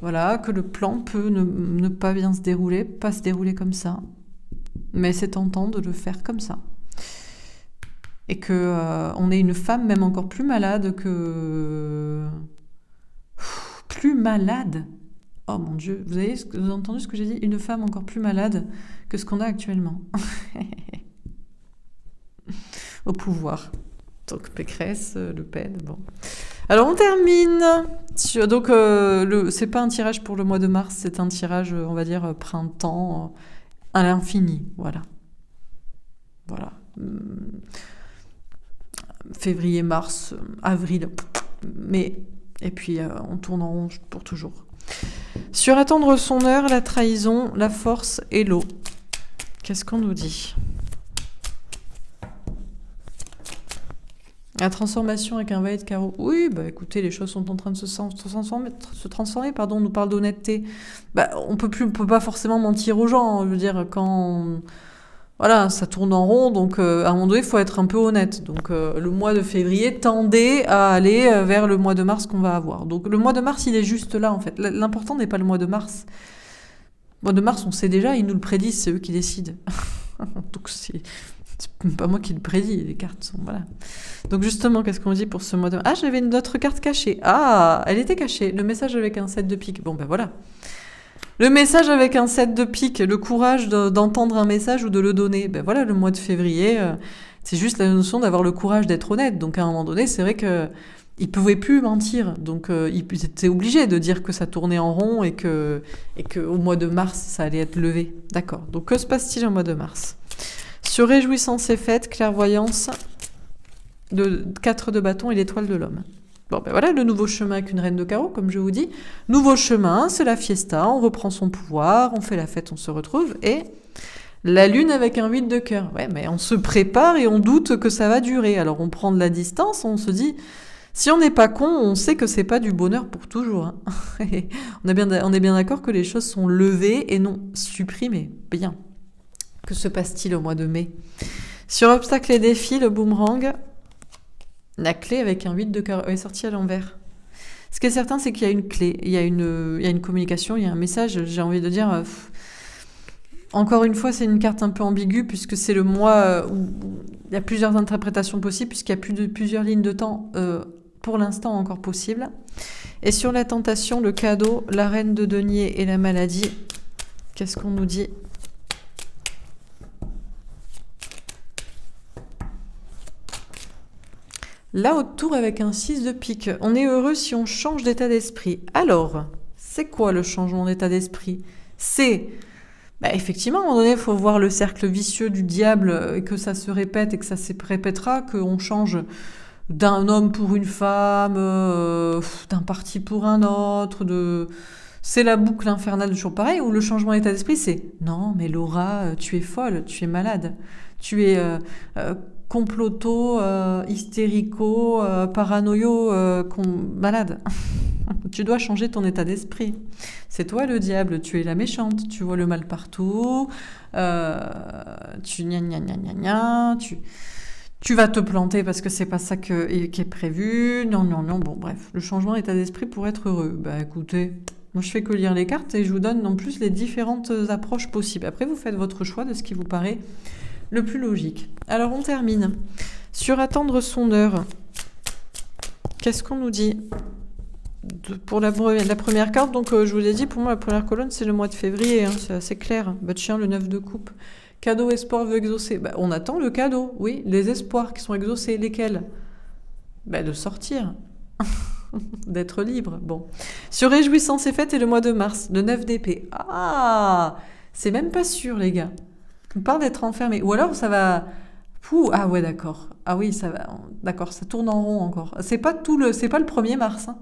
Voilà, que le plan peut ne pas bien se dérouler, pas se dérouler comme ça. Mais c'est tentant de le faire comme ça. Et que on est une femme même encore plus malade que... Plus malade? Oh mon Dieu, vous avez entendu ce que j'ai dit? Une femme encore plus malade que ce qu'on a actuellement. Au pouvoir. Donc Pécresse, Le Pen, bon... Alors on termine donc c'est pas un tirage pour le mois de mars, c'est un tirage on va dire printemps à l'infini, voilà. Février, mars, avril, mai, et puis on tourne en rond pour toujours. Sur attendre son heure, la trahison, la force et l'eau. Qu'est-ce qu'on nous dit? La transformation avec un valet de carreau. Oui, bah écoutez, les choses sont en train de se transformer, pardon, on nous parle d'honnêteté. Bah, on peut pas forcément mentir aux gens, je veux dire, quand... Voilà, ça tourne en rond, donc à un moment donné, il faut être un peu honnête. Donc le mois de février tendait à aller vers le mois de mars qu'on va avoir. Donc le mois de mars, il est juste là, en fait. L'important n'est pas le mois de mars. Le mois de mars, on sait déjà, ils nous le prédisent, c'est eux qui décident. Donc c'est pas moi qui le prédis, les cartes sont... Voilà. Donc justement, qu'est-ce qu'on dit pour ce mois de... Ah, j'avais une autre carte cachée. Ah, elle était cachée. Le message avec un 7 de pique. Bon, ben voilà. Le message avec un 7 de pique. Le courage d'entendre un message ou de le donner. Ben voilà, le mois de février, c'est juste la notion d'avoir le courage d'être honnête. Donc à un moment donné, c'est vrai que ils pouvaient plus mentir. Donc ils étaient obligés de dire que ça tournait en rond et que au mois de mars, ça allait être levé. D'accord. Donc que se passe-t-il au mois de mars? Sur réjouissance et fête, clairvoyance, de 4 de bâton et l'étoile de l'homme. Bon, ben voilà, le nouveau chemin avec une reine de carreau, comme je vous dis. Nouveau chemin, c'est la fiesta, on reprend son pouvoir, on fait la fête, on se retrouve, et la lune avec un 8 de cœur. Ouais, mais on se prépare et on doute que ça va durer. Alors on prend de la distance, on se dit, si on n'est pas con, on sait que c'est pas du bonheur pour toujours. Hein. On est bien d'accord que les choses sont levées et non supprimées. Bien. Que se passe-t-il au mois de mai? Sur obstacles et défis, le boomerang, la clé avec un 8 de cœur est sortie à l'envers. Ce qui est certain, c'est qu'il y a une clé, il y a une communication, il y a un message. J'ai envie de dire... encore une fois, c'est une carte un peu ambiguë, puisque c'est le mois où il y a plusieurs interprétations possibles, puisqu'il y a plusieurs lignes de temps, pour l'instant, encore possibles. Et sur la tentation, le cadeau, la reine de denier et la maladie, qu'est-ce qu'on nous dit ? Là, autour avec un 6 de pique. On est heureux si on change d'état d'esprit. Alors, c'est quoi le changement d'état d'esprit? C'est... effectivement, à un moment donné, il faut voir le cercle vicieux du diable et que ça se répète et que ça se répétera, qu'on change d'un homme pour une femme, d'un parti pour un autre, c'est la boucle infernale, toujours pareil, où le changement d'état d'esprit, c'est « Non, mais Laura, tu es folle, tu es malade, tu es... comploto, hystérico, paranoïo, malade. Tu dois changer ton état d'esprit. C'est toi le diable, tu es la méchante, tu vois le mal partout, tu gna gna gna gna gna, tu vas te planter parce que c'est pas ça qui est prévu, non, non, non, bon bref, le changement d'état d'esprit pour être heureux. Bah écoutez, moi je fais que lire les cartes et je vous donne non plus les différentes approches possibles. Après vous faites votre choix de ce qui vous paraît le plus logique. Alors on termine. Sur attendre son heure, qu'est-ce qu'on nous dit pour la première carte, donc je vous ai dit, pour moi la première colonne c'est le mois de février, hein, c'est assez clair. Votre chien, le 9 de coupe. Cadeau, espoir, veut exaucer. Bah, on attend le cadeau, oui, les espoirs qui sont exaucés, lesquels? Bah, de sortir, d'être libre. Bon. Sur réjouissance et fête et le mois de mars, le 9 d'épée. Ah, c'est même pas sûr les gars. On parle d'être enfermé. Ou alors ça va... Pouh, ah ouais d'accord. Ah oui, ça va. D'accord, ça tourne en rond encore. C'est pas le 1er mars, hein.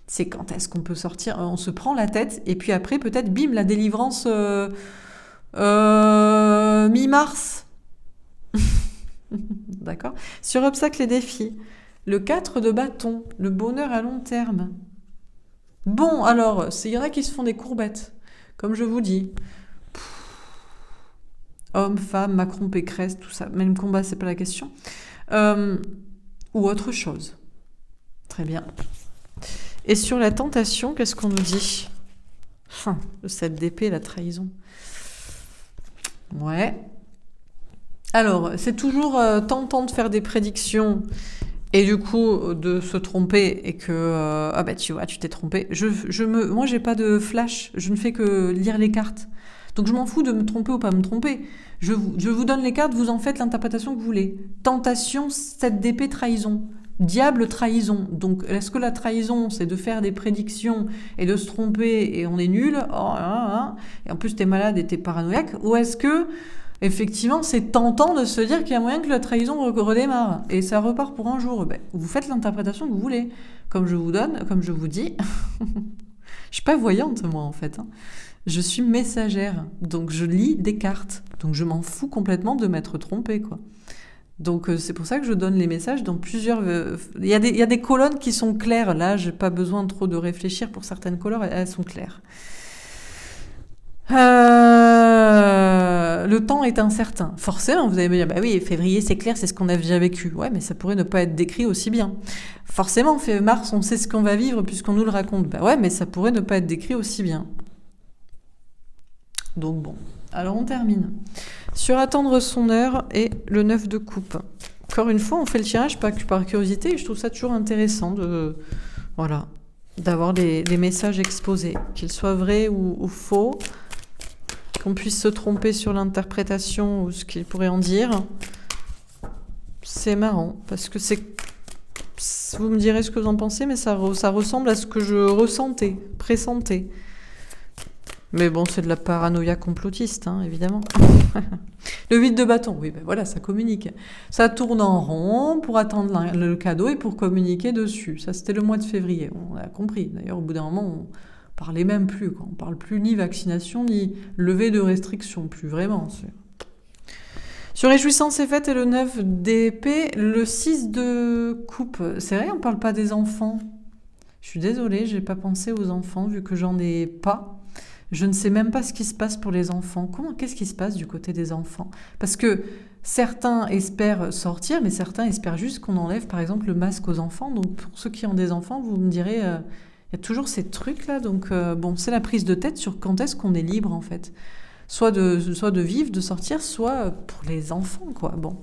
C'est quand est-ce qu'on peut sortir? On se prend la tête et puis après peut-être bim la délivrance mi-mars. D'accord. Sur obstacles et défis, le 4 de bâton, le bonheur à long terme. Bon alors, il y en a qui se font des courbettes, comme je vous dis. Homme, femme, Macron, Pécresse, tout ça. Même combat, c'est pas la question. Ou autre chose. Très bien. Et sur la tentation, qu'est-ce qu'on nous dit? Le 7 d'épée, la trahison. Ouais. Alors, c'est toujours tentant de faire des prédictions et du coup de se tromper et que... ah bah tu vois, tu t'es trompé. Moi, j'ai pas de flash. Je ne fais que lire les cartes. Donc, je m'en fous de me tromper ou pas me tromper. Je vous donne les cartes, vous en faites l'interprétation que vous voulez. Tentation, 7 d'épée, trahison. Diable, trahison. Donc, est-ce que la trahison, c'est de faire des prédictions et de se tromper et on est nul, et en plus t'es malade et t'es paranoïaque, ou est-ce que, effectivement, c'est tentant de se dire qu'il y a moyen que la trahison redémarre et ça repart pour un jour? Ben, vous faites l'interprétation que vous voulez. Comme je vous dis, je suis pas voyante, moi, en fait. Je suis messagère, donc je lis des cartes. Donc, je m'en fous complètement de m'être trompée, quoi. Donc c'est pour ça que je donne les messages dans plusieurs... Il y a des colonnes qui sont claires. Là, j'ai pas besoin trop de réfléchir pour certaines colonnes, elles sont claires. Le temps est incertain. Forcément, vous allez me dire, bah oui, février, c'est clair, c'est ce qu'on a déjà vécu. Ouais, mais ça pourrait ne pas être décrit aussi bien. Forcément, mars, on sait ce qu'on va vivre puisqu'on nous le raconte. Bah ouais, mais ça pourrait ne pas être décrit aussi bien. Donc bon, alors on termine. Sur attendre son heure et le 9 de coupe. Encore une fois, on fait le tirage par curiosité et je trouve ça toujours intéressant d'avoir des messages exposés, qu'ils soient vrais ou faux, qu'on puisse se tromper sur l'interprétation ou ce qu'ils pourraient en dire. C'est marrant parce que vous me direz ce que vous en pensez, mais ça ressemble à ce que je pressentais. Mais bon, c'est de la paranoïa complotiste, hein, évidemment. Le 8 de bâton, oui, ben voilà, ça communique. Ça tourne en rond pour attendre le cadeau et pour communiquer dessus. Ça, c'était le mois de février, on a compris. D'ailleurs, au bout d'un moment, on parlait même plus, quoi. On parle plus ni vaccination, ni levée de restrictions, plus vraiment. Sur réjouissance et fête et le 9 d'épée, le 6 de coupe. C'est vrai, on parle pas des enfants. Je suis désolée, j'ai pas pensé aux enfants, vu que j'en ai pas. Je ne sais même pas ce qui se passe pour les enfants. Qu'est-ce qui se passe du côté des enfants? Parce que certains espèrent sortir, mais certains espèrent juste qu'on enlève, par exemple, le masque aux enfants. Donc, pour ceux qui ont des enfants, vous me direz, il y a toujours ces trucs-là. Donc, bon, c'est la prise de tête sur quand est-ce qu'on est libre, en fait. Soit de vivre, de sortir, soit pour les enfants, quoi. Bon.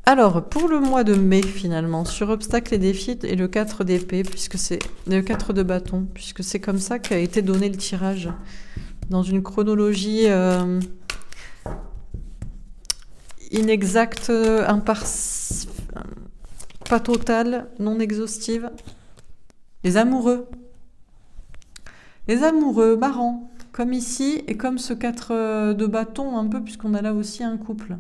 Alors, pour le mois de mai, finalement, sur obstacles et défis et le 4 d'épée, puisque c'est le 4 de bâton, puisque c'est comme ça qu'a été donné le tirage, dans une chronologie inexacte, pas totale, non exhaustive. Les amoureux, marrant, comme ici, et comme ce 4 de bâton, un peu, puisqu'on a là aussi un couple.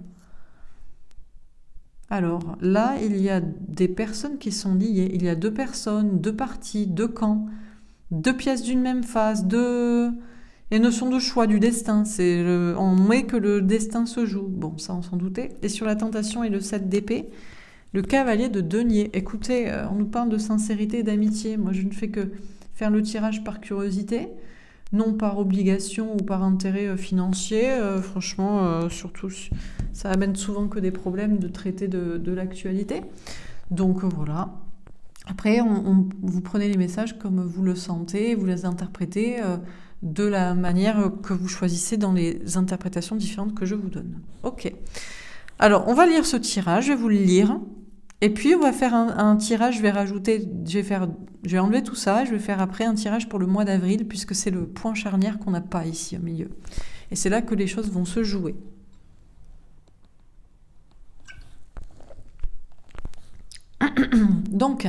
Alors, là, il y a des personnes qui sont liées. Il y a 2 personnes, 2 parties, 2 camps, 2 pièces d'une même face, Les notions de choix, du destin, on met que le destin se joue. Bon, ça on s'en doutait. Et sur la tentation et le 7 d'épée, le cavalier de denier. Écoutez, on nous parle de sincérité et d'amitié. Moi, je ne fais que faire le tirage par curiosité, non par obligation ou par intérêt financier. Franchement, surtout, ça amène souvent que des problèmes de traiter de l'actualité. Donc voilà. Après, vous prenez les messages comme vous le sentez, vous les interprétez de la manière que vous choisissez dans les interprétations différentes que je vous donne. Ok. Alors, on va lire ce tirage, je vais vous le lire. Et puis, on va faire un tirage, je vais enlever tout ça, je vais faire après un tirage pour le mois d'avril, puisque c'est le point charnière qu'on n'a pas ici au milieu. Et c'est là que les choses vont se jouer. Donc,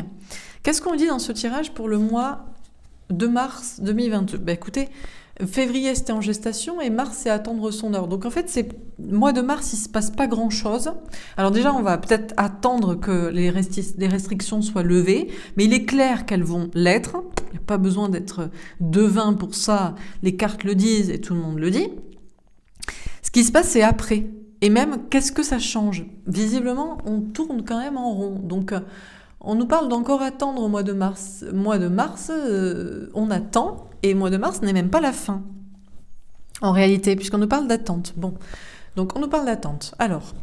qu'est-ce qu'on dit dans ce tirage pour le mois de mars 2022 ? Écoutez, février c'était en gestation et mars c'est attendre son heure. Donc en fait, mois de mars, il se passe pas grand-chose. Alors déjà, on va peut-être attendre que les restrictions soient levées, mais il est clair qu'elles vont l'être. Il n'y a pas besoin d'être devin pour ça. Les cartes le disent et tout le monde le dit. Ce qui se passe, c'est après. Et même, qu'est-ce que ça change ? Visiblement, on tourne quand même en rond. Donc, on nous parle d'encore attendre au mois de mars. Mois de mars, on attend, et mois de mars n'est même pas la fin, en réalité, puisqu'on nous parle d'attente. Bon, donc on nous parle d'attente. Alors,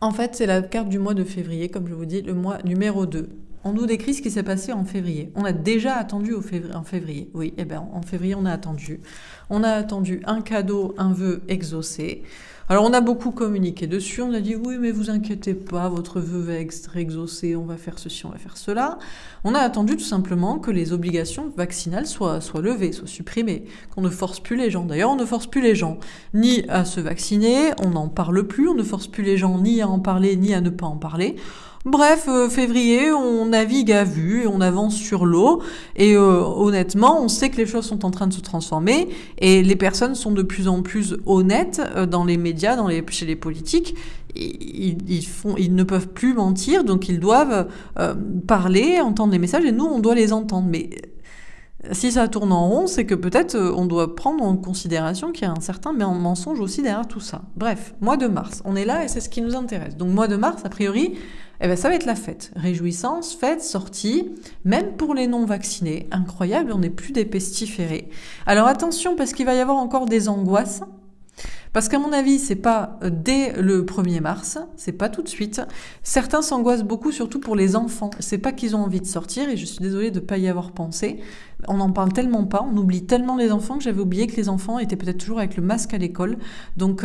en fait, c'est la carte du mois de février, comme je vous dis, le mois numéro 2. On nous décrit ce qui s'est passé en février. On a déjà attendu en février. Oui, en février, on a attendu. On a attendu un cadeau, un vœu exaucé. Alors, on a beaucoup communiqué dessus. On a dit, oui, mais vous inquiétez pas, votre vœu va être exaucé, on va faire ceci, on va faire cela. On a attendu tout simplement que les obligations vaccinales soient levées, soient supprimées, qu'on ne force plus les gens. D'ailleurs, on ne force plus les gens ni à se vacciner, on n'en parle plus, on ne force plus les gens ni à en parler, ni à ne pas en parler. Bref, février, on navigue à vue, on avance sur l'eau et honnêtement, on sait que les choses sont en train de se transformer et les personnes sont de plus en plus honnêtes dans les médias, chez les politiques. Ils ne peuvent plus mentir, donc ils doivent parler, entendre les messages et nous, on doit les entendre. Mais si ça tourne en rond, c'est que peut-être on doit prendre en considération qu'il y a un certain mensonge aussi derrière tout ça. Bref, mois de mars, on est là et c'est ce qui nous intéresse. Donc mois de mars, a priori, ça va être la fête. Réjouissance, fête, sortie, même pour les non-vaccinés. Incroyable, on n'est plus des pestiférés. Alors attention, parce qu'il va y avoir encore des angoisses. Parce qu'à mon avis, c'est pas dès le 1er mars, c'est pas tout de suite. Certains s'angoissent beaucoup, surtout pour les enfants. C'est pas qu'ils ont envie de sortir, et je suis désolée de pas y avoir pensé. On n'en parle tellement pas, on oublie tellement les enfants que j'avais oublié que les enfants étaient peut-être toujours avec le masque à l'école. Donc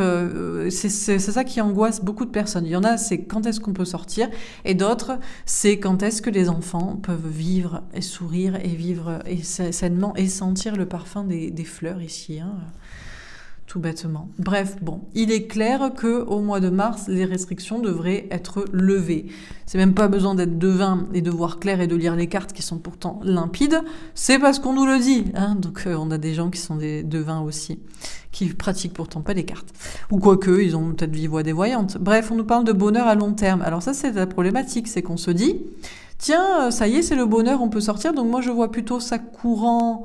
c'est ça qui angoisse beaucoup de personnes. Il y en a, c'est quand est-ce qu'on peut sortir, et d'autres, c'est quand est-ce que les enfants peuvent vivre et sourire et vivre sainement et sentir le parfum des fleurs ici, hein. Tout bêtement. Bref, bon, il est clair qu'au mois de mars, les restrictions devraient être levées. C'est même pas besoin d'être devin et de voir clair et de lire les cartes qui sont pourtant limpides, c'est parce qu'on nous le dit, hein. Donc on a des gens qui sont des devins aussi, qui pratiquent pourtant pas les cartes. Ou quoique, ils ont peut-être des voix des voyantes. Bref, on nous parle de bonheur à long terme. Alors ça, c'est la problématique, c'est qu'on se dit, tiens, ça y est, c'est le bonheur, on peut sortir, donc moi je vois plutôt ça courant.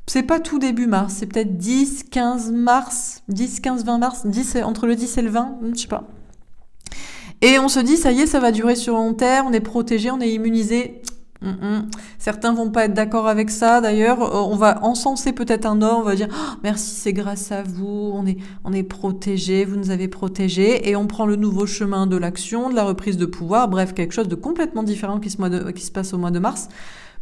C'est pas tout début mars, c'est peut-être 10, 15 mars, 10, 15, 20 mars, entre le 10 et le 20, je sais pas. Et on se dit, ça y est, ça va durer sur long terme, on est protégé, on est immunisé. Certains vont pas être d'accord avec ça, d'ailleurs. On va encenser peut-être un homme, on va dire oh, merci, c'est grâce à vous, on est protégé, vous nous avez protégés, et on prend le nouveau chemin de l'action, de la reprise de pouvoir, bref, quelque chose de complètement différent qui se passe au mois de mars.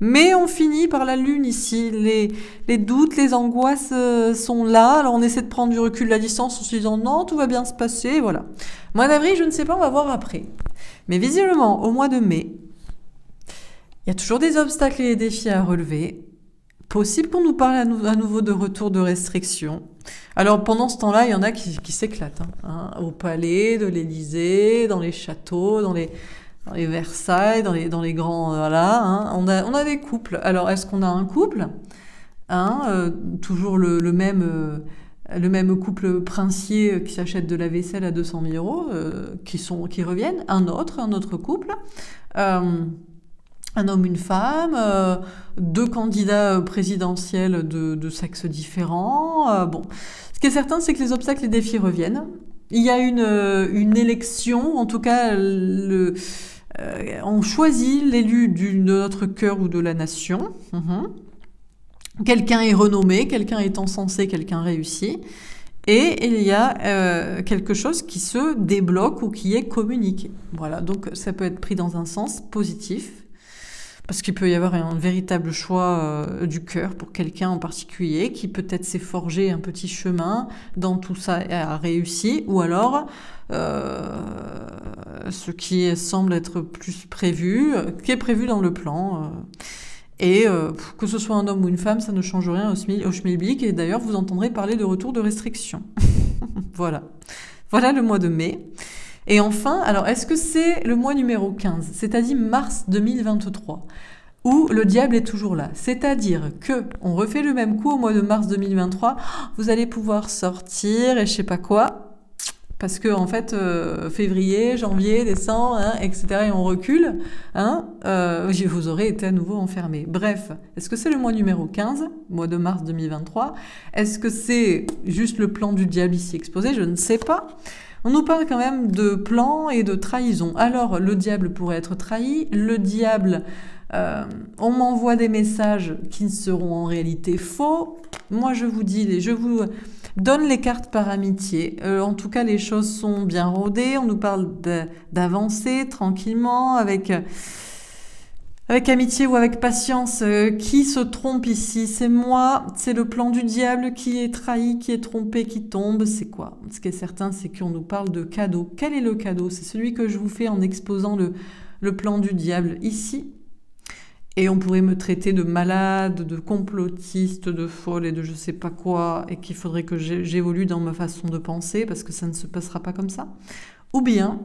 Mais on finit par la lune ici, les doutes, les angoisses sont là, alors on essaie de prendre du recul, la distance en se disant non, tout va bien se passer, voilà. Mois d'avril, je ne sais pas, on va voir après. Mais visiblement, au mois de mai, il y a toujours des obstacles et des défis à relever. Possible qu'on nous parle à nouveau de retour de restrictions. Alors pendant ce temps-là, il y en a qui s'éclatent, hein, au palais, de l'Élysée, dans les châteaux, dans les Versailles, dans les grands, voilà, hein. On a des couples. Alors, est-ce qu'on a un couple, hein, toujours le même couple princier qui s'achète de la vaisselle à 200 000 €, qui reviennent, un autre couple. un homme, une femme, deux candidats présidentiels de sexes différents. Bon, ce qui est certain, c'est que les obstacles et défis reviennent. Il y a une élection, en tout cas, on choisit l'élu de notre cœur ou de la nation. Quelqu'un est renommé, quelqu'un est encensé, quelqu'un réussit. Et il y a quelque chose qui se débloque ou qui est communiqué. Voilà, donc ça peut être pris dans un sens positif, parce qu'il peut y avoir un véritable choix du cœur pour quelqu'un en particulier, qui peut-être s'est forgé un petit chemin dans tout ça et a réussi, ou alors ce qui semble être plus prévu, qui est prévu dans le plan. Et que ce soit un homme ou une femme, ça ne change rien au schmilblick. Et d'ailleurs, vous entendrez parler de retour de restrictions. Voilà. Voilà le mois de mai. Et enfin, alors, est-ce que c'est le mois numéro 15, c'est-à-dire mars 2023, où le diable est toujours là? C'est-à-dire que on refait le même coup au mois de mars 2023, vous allez pouvoir sortir et je sais pas quoi, parce que en fait, février, janvier, décembre, etc., et on recule, vous aurez été à nouveau enfermé. Bref, est-ce que c'est le mois numéro 15, mois de mars 2023? Est-ce que c'est juste le plan du diable ici exposé? Je ne sais pas. On nous parle quand même de plan et de trahison. Alors, le diable pourrait être trahi. Le diable, on m'envoie des messages qui seront en réalité faux. Moi, je vous donne les cartes par amitié. En tout cas, les choses sont bien rodées. On nous parle d'avancer tranquillement, avec amitié ou avec patience. Qui se trompe ici? C'est moi. C'est le plan du diable qui est trahi, qui est trompé, qui tombe. C'est quoi? Ce qui est certain, c'est qu'on nous parle de cadeau. Quel est le cadeau? C'est celui que je vous fais en exposant le plan du diable ici. Et on pourrait me traiter de malade, de complotiste, de folle et de je sais pas quoi, et qu'il faudrait que j'évolue dans ma façon de penser, parce que ça ne se passera pas comme ça. Ou bien,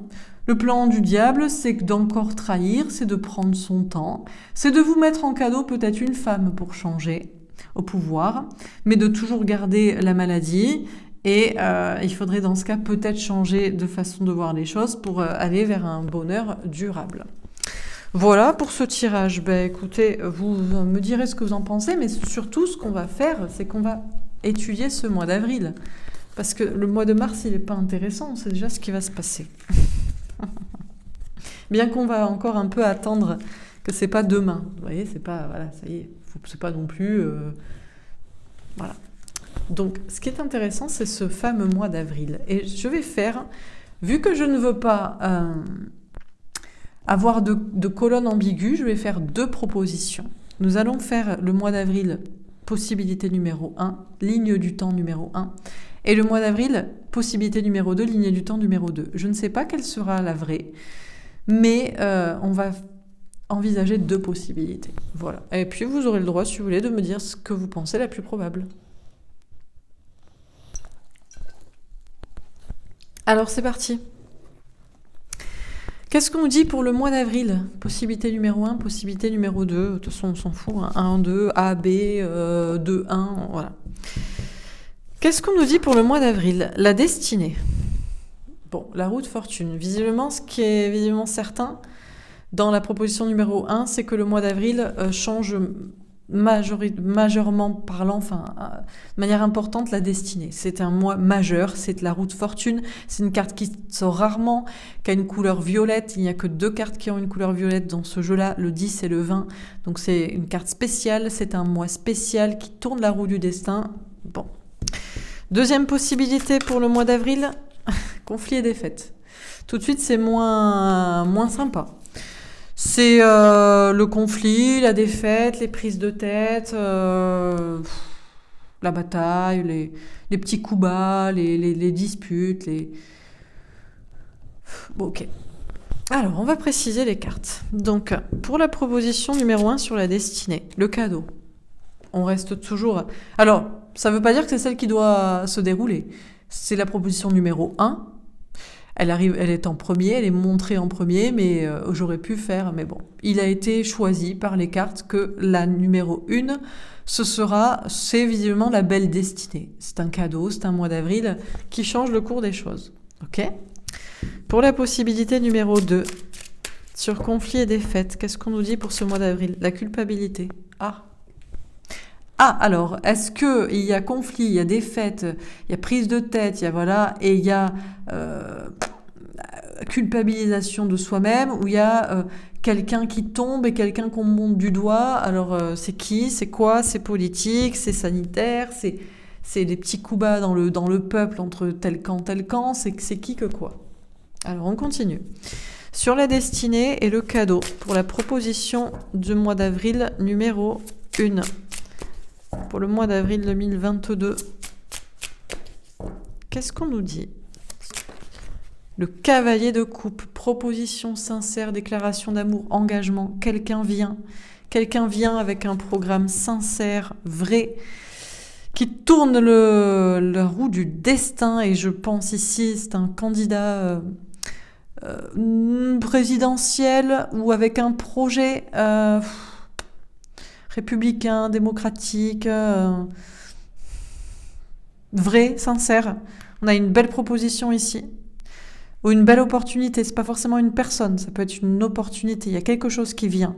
le plan du diable, c'est d'encore trahir, c'est de prendre son temps, c'est de vous mettre en cadeau peut-être une femme pour changer au pouvoir, mais de toujours garder la maladie. Et il faudrait dans ce cas peut-être changer de façon de voir les choses pour aller vers un bonheur durable. Voilà pour ce tirage. Écoutez, vous me direz ce que vous en pensez, mais surtout ce qu'on va faire, c'est qu'on va étudier ce mois d'avril. Parce que le mois de mars, il n'est pas intéressant, on sait déjà ce qui va se passer. Bien qu'on va encore un peu attendre que c'est pas demain. Vous voyez, c'est pas, voilà, ça y est, c'est pas non plus... voilà. Donc, ce qui est intéressant, c'est ce fameux mois d'avril. Et je vais faire, vu que je ne veux pas... avoir de colonne ambiguë, je vais faire deux propositions. Nous allons faire le mois d'avril, possibilité numéro 1, ligne du temps numéro 1, et le mois d'avril, possibilité numéro 2, ligne du temps numéro 2. Je ne sais pas quelle sera la vraie, mais on va envisager deux possibilités. Voilà. Et puis vous aurez le droit, si vous voulez, de me dire ce que vous pensez la plus probable. Alors c'est parti. Qu'est-ce qu'on dit pour le mois d'avril? Possibilité numéro 1, possibilité numéro 2. De toute façon, on s'en fout. 1, 2, A, B, 2, 1. Voilà. Qu'est-ce qu'on nous dit pour le mois d'avril? La destinée. Bon, la roue de fortune. Visiblement, ce qui est visiblement certain dans la proposition numéro 1, c'est que le mois d'avril change majeurement parlant, de manière importante, la destinée. C'est un mois majeur, c'est la roue de fortune, c'est une carte qui sort rarement, qui a une couleur violette. Il n'y a que deux cartes qui ont une couleur violette dans ce jeu-là, le 10 et le 20. Donc c'est une carte spéciale, c'est un mois spécial qui tourne la roue du destin. Bon. Deuxième possibilité pour le mois d'avril, conflit et défaite. Tout de suite, c'est moins sympa. C'est le conflit, la défaite, les prises de tête, la bataille, les petits coups bas, les disputes, Bon, ok. Alors, on va préciser les cartes. Donc, pour la proposition numéro 1 sur la destinée, le cadeau, on reste toujours... Alors, ça ne veut pas dire que c'est celle qui doit se dérouler. C'est la proposition numéro 1. Elle est en premier, elle est montrée en premier, mais j'aurais pu faire, mais bon. Il a été choisi par les cartes que la numéro 1, c'est visiblement la belle destinée. C'est un cadeau, c'est un mois d'avril qui change le cours des choses. Ok ? Pour la possibilité numéro 2, Sur conflit et défaite, qu'est-ce qu'on nous dit pour ce mois d'avril? La culpabilité. Ah. Ah, alors, est-ce que il y a conflit, il y a défaite, il y a prise de tête, il y a voilà, et il y a culpabilisation de soi-même, ou il y a quelqu'un qui tombe et quelqu'un qu'on monte du doigt? Alors, c'est qui? C'est quoi? C'est politique? C'est sanitaire? C'est des petits coups bas dans le peuple entre tel camp? C'est qui que quoi? Alors, on continue. Sur la destinée et le cadeau pour la proposition du mois d'avril numéro 1. Pour le mois d'avril 2022. Qu'est-ce qu'on nous dit? Le cavalier de coupe, proposition sincère, déclaration d'amour, engagement. Quelqu'un vient avec un programme sincère, vrai, qui tourne la roue du destin. Et je pense ici, c'est un candidat présidentiel ou avec un projet républicain, démocratique, vrai, sincère. On a une belle proposition ici. Ou une belle opportunité. C'est pas forcément une personne, ça peut être une opportunité. Il y a quelque chose qui vient,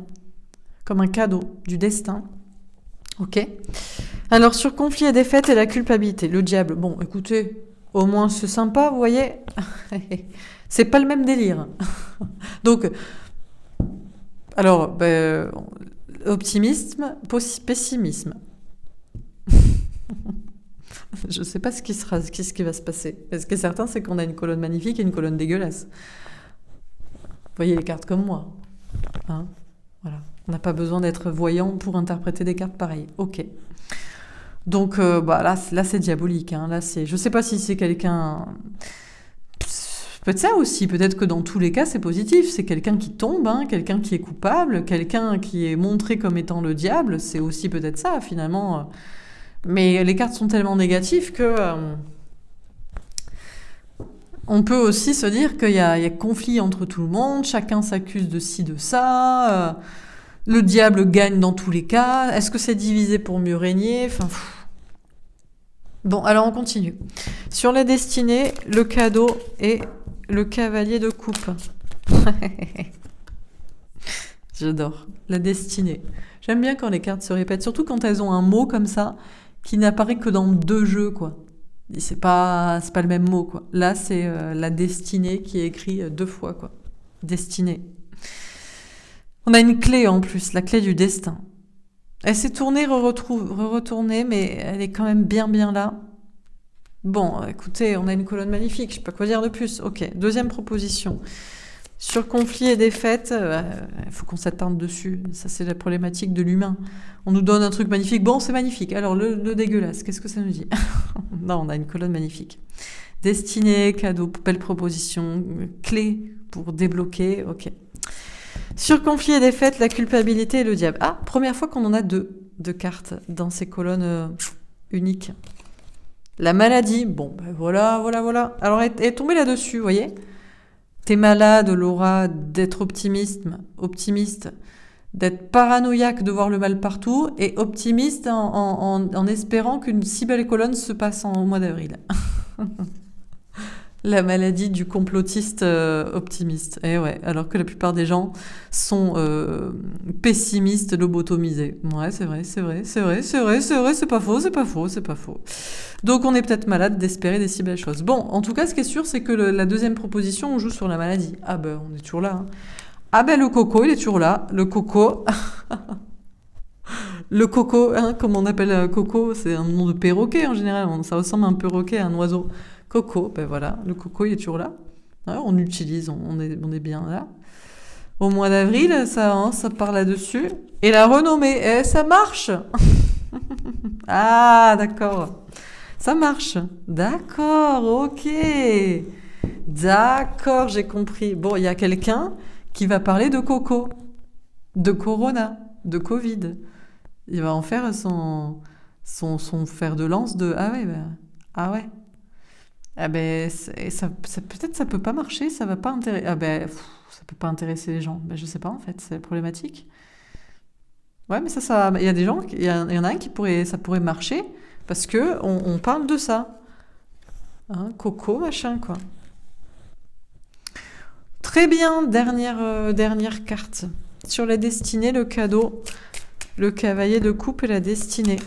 comme un cadeau du destin. Ok. Alors, sur conflit et défaite et la culpabilité, le diable. Bon, écoutez, au moins c'est sympa, vous voyez. C'est pas le même délire. Donc, alors, optimisme, pessimisme. Je sais pas ce qui va se passer. Ce qui est certain, c'est qu'on a une colonne magnifique et une colonne dégueulasse. Vous voyez les cartes comme moi. Hein, voilà. On n'a pas besoin d'être voyant pour interpréter des cartes pareilles. Ok. Donc là c'est diabolique. Hein. Là, je sais pas si c'est quelqu'un... Peut-être ça aussi. Peut-être que dans tous les cas, c'est positif. C'est quelqu'un qui tombe, hein, quelqu'un qui est coupable, quelqu'un qui est montré comme étant le diable. C'est aussi peut-être ça, finalement... Mais les cartes sont tellement négatives que on peut aussi se dire qu'il y a conflit entre tout le monde, chacun s'accuse de ci, de ça, le diable gagne dans tous les cas, est-ce que c'est divisé pour mieux régner? Enfin, bon, alors on continue. Sur la destinée, le cadeau et le cavalier de coupe. J'adore. La destinée. J'aime bien quand les cartes se répètent, surtout quand elles ont un mot comme ça, qui n'apparaît que dans 2 jeux, quoi. Et c'est pas le même mot, quoi. Là, c'est la destinée qui est écrit 2 fois, quoi. Destinée. On a une clé en plus, la clé du destin. Elle s'est tournée, retournée, mais elle est quand même bien là. Bon, écoutez, on a une colonne magnifique, je sais pas quoi dire de plus. Ok, deuxième proposition. Sur conflit et défaite, il faut qu'on s'attarde dessus. Ça, c'est la problématique de l'humain. On nous donne un truc magnifique. Bon, c'est magnifique. Alors, le dégueulasse, qu'est-ce que ça nous dit? Non, on a une colonne magnifique. Destinée, cadeau, belle proposition, clé pour débloquer. Ok. Sur conflit et défaite, la culpabilité et le diable. Ah, première fois qu'on en a 2 cartes dans ces colonnes uniques. La maladie. Bon, ben voilà. Alors, elle est tombée là-dessus, vous voyez? T'es malade, Laura, d'être optimiste, d'être paranoïaque de voir le mal partout, et optimiste en espérant qu'une si belle colonne se passe au mois d'avril. La maladie du complotiste optimiste. Et ouais, alors que la plupart des gens sont pessimistes, lobotomisés. Ouais, c'est vrai, c'est pas faux. Donc on est peut-être malade d'espérer des si belles choses. Bon, en tout cas, ce qui est sûr, c'est que la deuxième proposition, on joue sur la maladie. Ah ben, on est toujours là. Hein. Ah ben, le coco, il est toujours là. Le coco... Le coco, hein, comme on appelle coco, c'est un nom de perroquet en général. Ça ressemble à un perroquet, à un oiseau. Coco, ben voilà, le coco, il est toujours là. Ouais, on utilise, on est bien là. Au mois d'avril, ça part là-dessus. Et la renommée, ça marche. Ah, d'accord. Ça marche. D'accord, ok. D'accord, j'ai compris. Bon, il y a quelqu'un qui va parler de coco, de corona, de Covid. Il va en faire son fer de lance de... Ah ouais, ah ouais. Ah ben, peut-être ça peut pas marcher, ça va pas intéresser... Ah ben, ça peut pas intéresser les gens. Ben, je sais pas, en fait, c'est problématique. Ouais, mais il y a des gens, il y en a un ça pourrait marcher, parce que on parle de ça. Hein, coco, machin, quoi. Très bien, dernière carte. Sur la destinée, le cadeau, le cavalier de coupe et la destinée.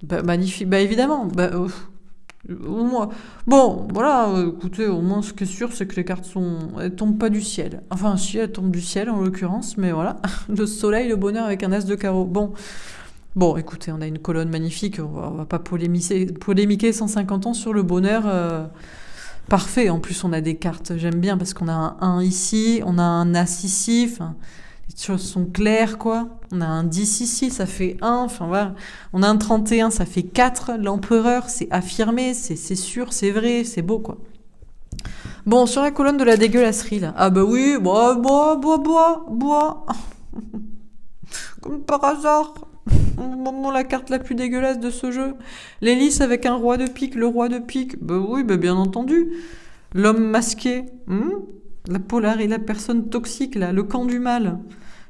Bah, magnifique, bah évidemment. Bah, au moins. Bon, voilà, écoutez, au moins ce qui est sûr, c'est que les cartes elles tombent pas du ciel. Enfin, si, elles tombent du ciel en l'occurrence, mais voilà. Le soleil, le bonheur avec un as de carreau. Bon, écoutez, on a une colonne magnifique, on va pas polémiquer 150 ans sur le bonheur. Parfait, en plus on a des cartes, j'aime bien parce qu'on a un 1 ici, on a un As ici, enfin, les choses sont claires quoi. On a un 10 ici, ça fait 1, enfin voilà. On a un 31, ça fait 4, l'empereur, c'est affirmé, c'est sûr, c'est vrai, c'est beau quoi. Bon, sur la colonne de la dégueulasserie là, ah bah oui, bois. Comme par hasard. La carte la plus dégueulasse de ce jeu. L'hélice avec un roi de pique, le roi de pique. Bah oui, bah bien entendu. L'homme masqué. La polar et la personne toxique, là. Le camp du mal.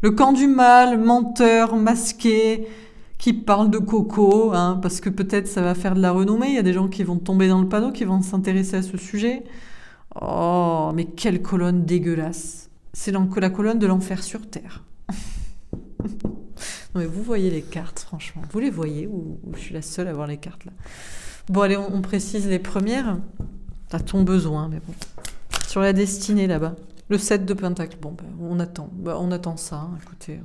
Le camp du mal, menteur, masqué, qui parle de coco, hein, parce que peut-être ça va faire de la renommée. Il y a des gens qui vont tomber dans le panneau, qui vont s'intéresser à ce sujet. Oh, mais quelle colonne dégueulasse. C'est la colonne de l'enfer sur Terre. Non mais vous voyez les cartes, franchement. Vous les voyez ou je suis la seule à voir les cartes là? Bon, allez, on précise les premières. T'as ton besoin, mais bon. Sur la destinée là-bas. Le 7 de Pentacle. Bon, on attend. On attend ça. Hein. Écoutez,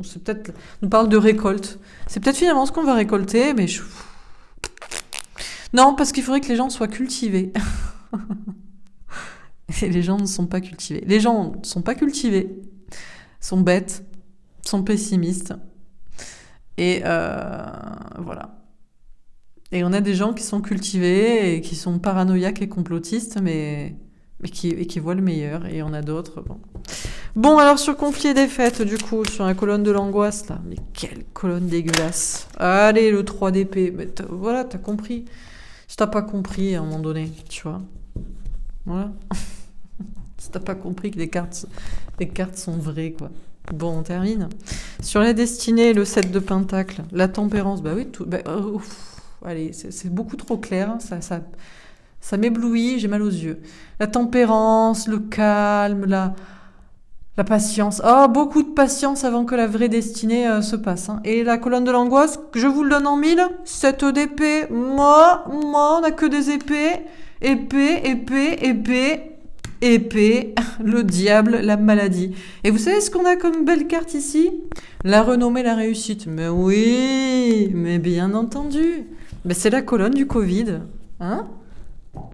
c'est peut-être. On parle de récolte. C'est peut-être finalement ce qu'on va récolter, mais non, parce qu'il faudrait que les gens soient cultivés. Et les gens ne sont pas cultivés. Les gens ne sont pas cultivés, sont bêtes, sont pessimistes. Et voilà. Et on a des gens qui sont cultivés et qui sont paranoïaques et complotistes, mais qui voient le meilleur. Et on a d'autres. Bon, alors sur conflit et défaite, du coup, sur la colonne de l'angoisse, là. Mais quelle colonne dégueulasse. Allez, le 3 d'épée. Mais voilà, t'as compris. Si t'as pas compris à un moment donné, tu vois. Voilà. Si t'as pas compris que les cartes sont vraies, quoi. Bon, on termine. Sur la destinée, le 7 de Pentacle, la tempérance, bah oui, allez, c'est beaucoup trop clair, hein, ça m'éblouit, j'ai mal aux yeux. La tempérance, le calme, la patience. Oh, beaucoup de patience avant que la vraie destinée se passe. Hein. Et la colonne de l'angoisse, je vous le donne en 1000, 7 d'épée, moi, on n'a que des épées. Épée, le diable, la maladie. Et vous savez ce qu'on a comme belle carte ici? La renommée, la réussite. Mais oui, mais bien entendu. Mais c'est la colonne du Covid. Hein?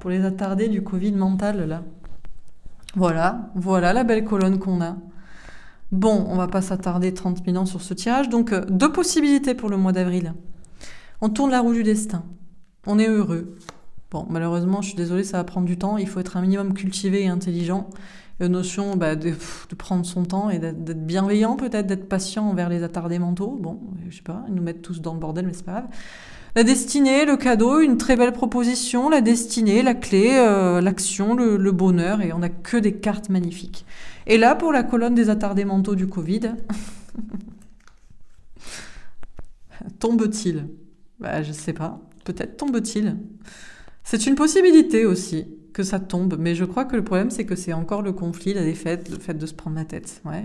Pour les attardés du Covid mental, là. Voilà la belle colonne qu'on a. Bon, on va pas s'attarder 30 000 ans sur ce tirage. Donc, 2 possibilités pour le mois d'avril. On tourne la roue du destin. On est heureux. Bon, malheureusement, je suis désolée, ça va prendre du temps. Il faut être un minimum cultivé et intelligent. La notion de prendre son temps et d'être bienveillant, peut-être, d'être patient envers les attardés mentaux. Bon, je sais pas, ils nous mettent tous dans le bordel, mais c'est pas grave. La destinée, le cadeau, une très belle proposition. La destinée, la clé, l'action, le bonheur. Et on n'a que des cartes magnifiques. Et là, pour la colonne des attardés mentaux du Covid, tombe-t-il? Je sais pas. Peut-être tombe-t-il. C'est une possibilité aussi que ça tombe, mais je crois que le problème c'est que c'est encore le conflit, la défaite, le fait de se prendre la tête. Ouais.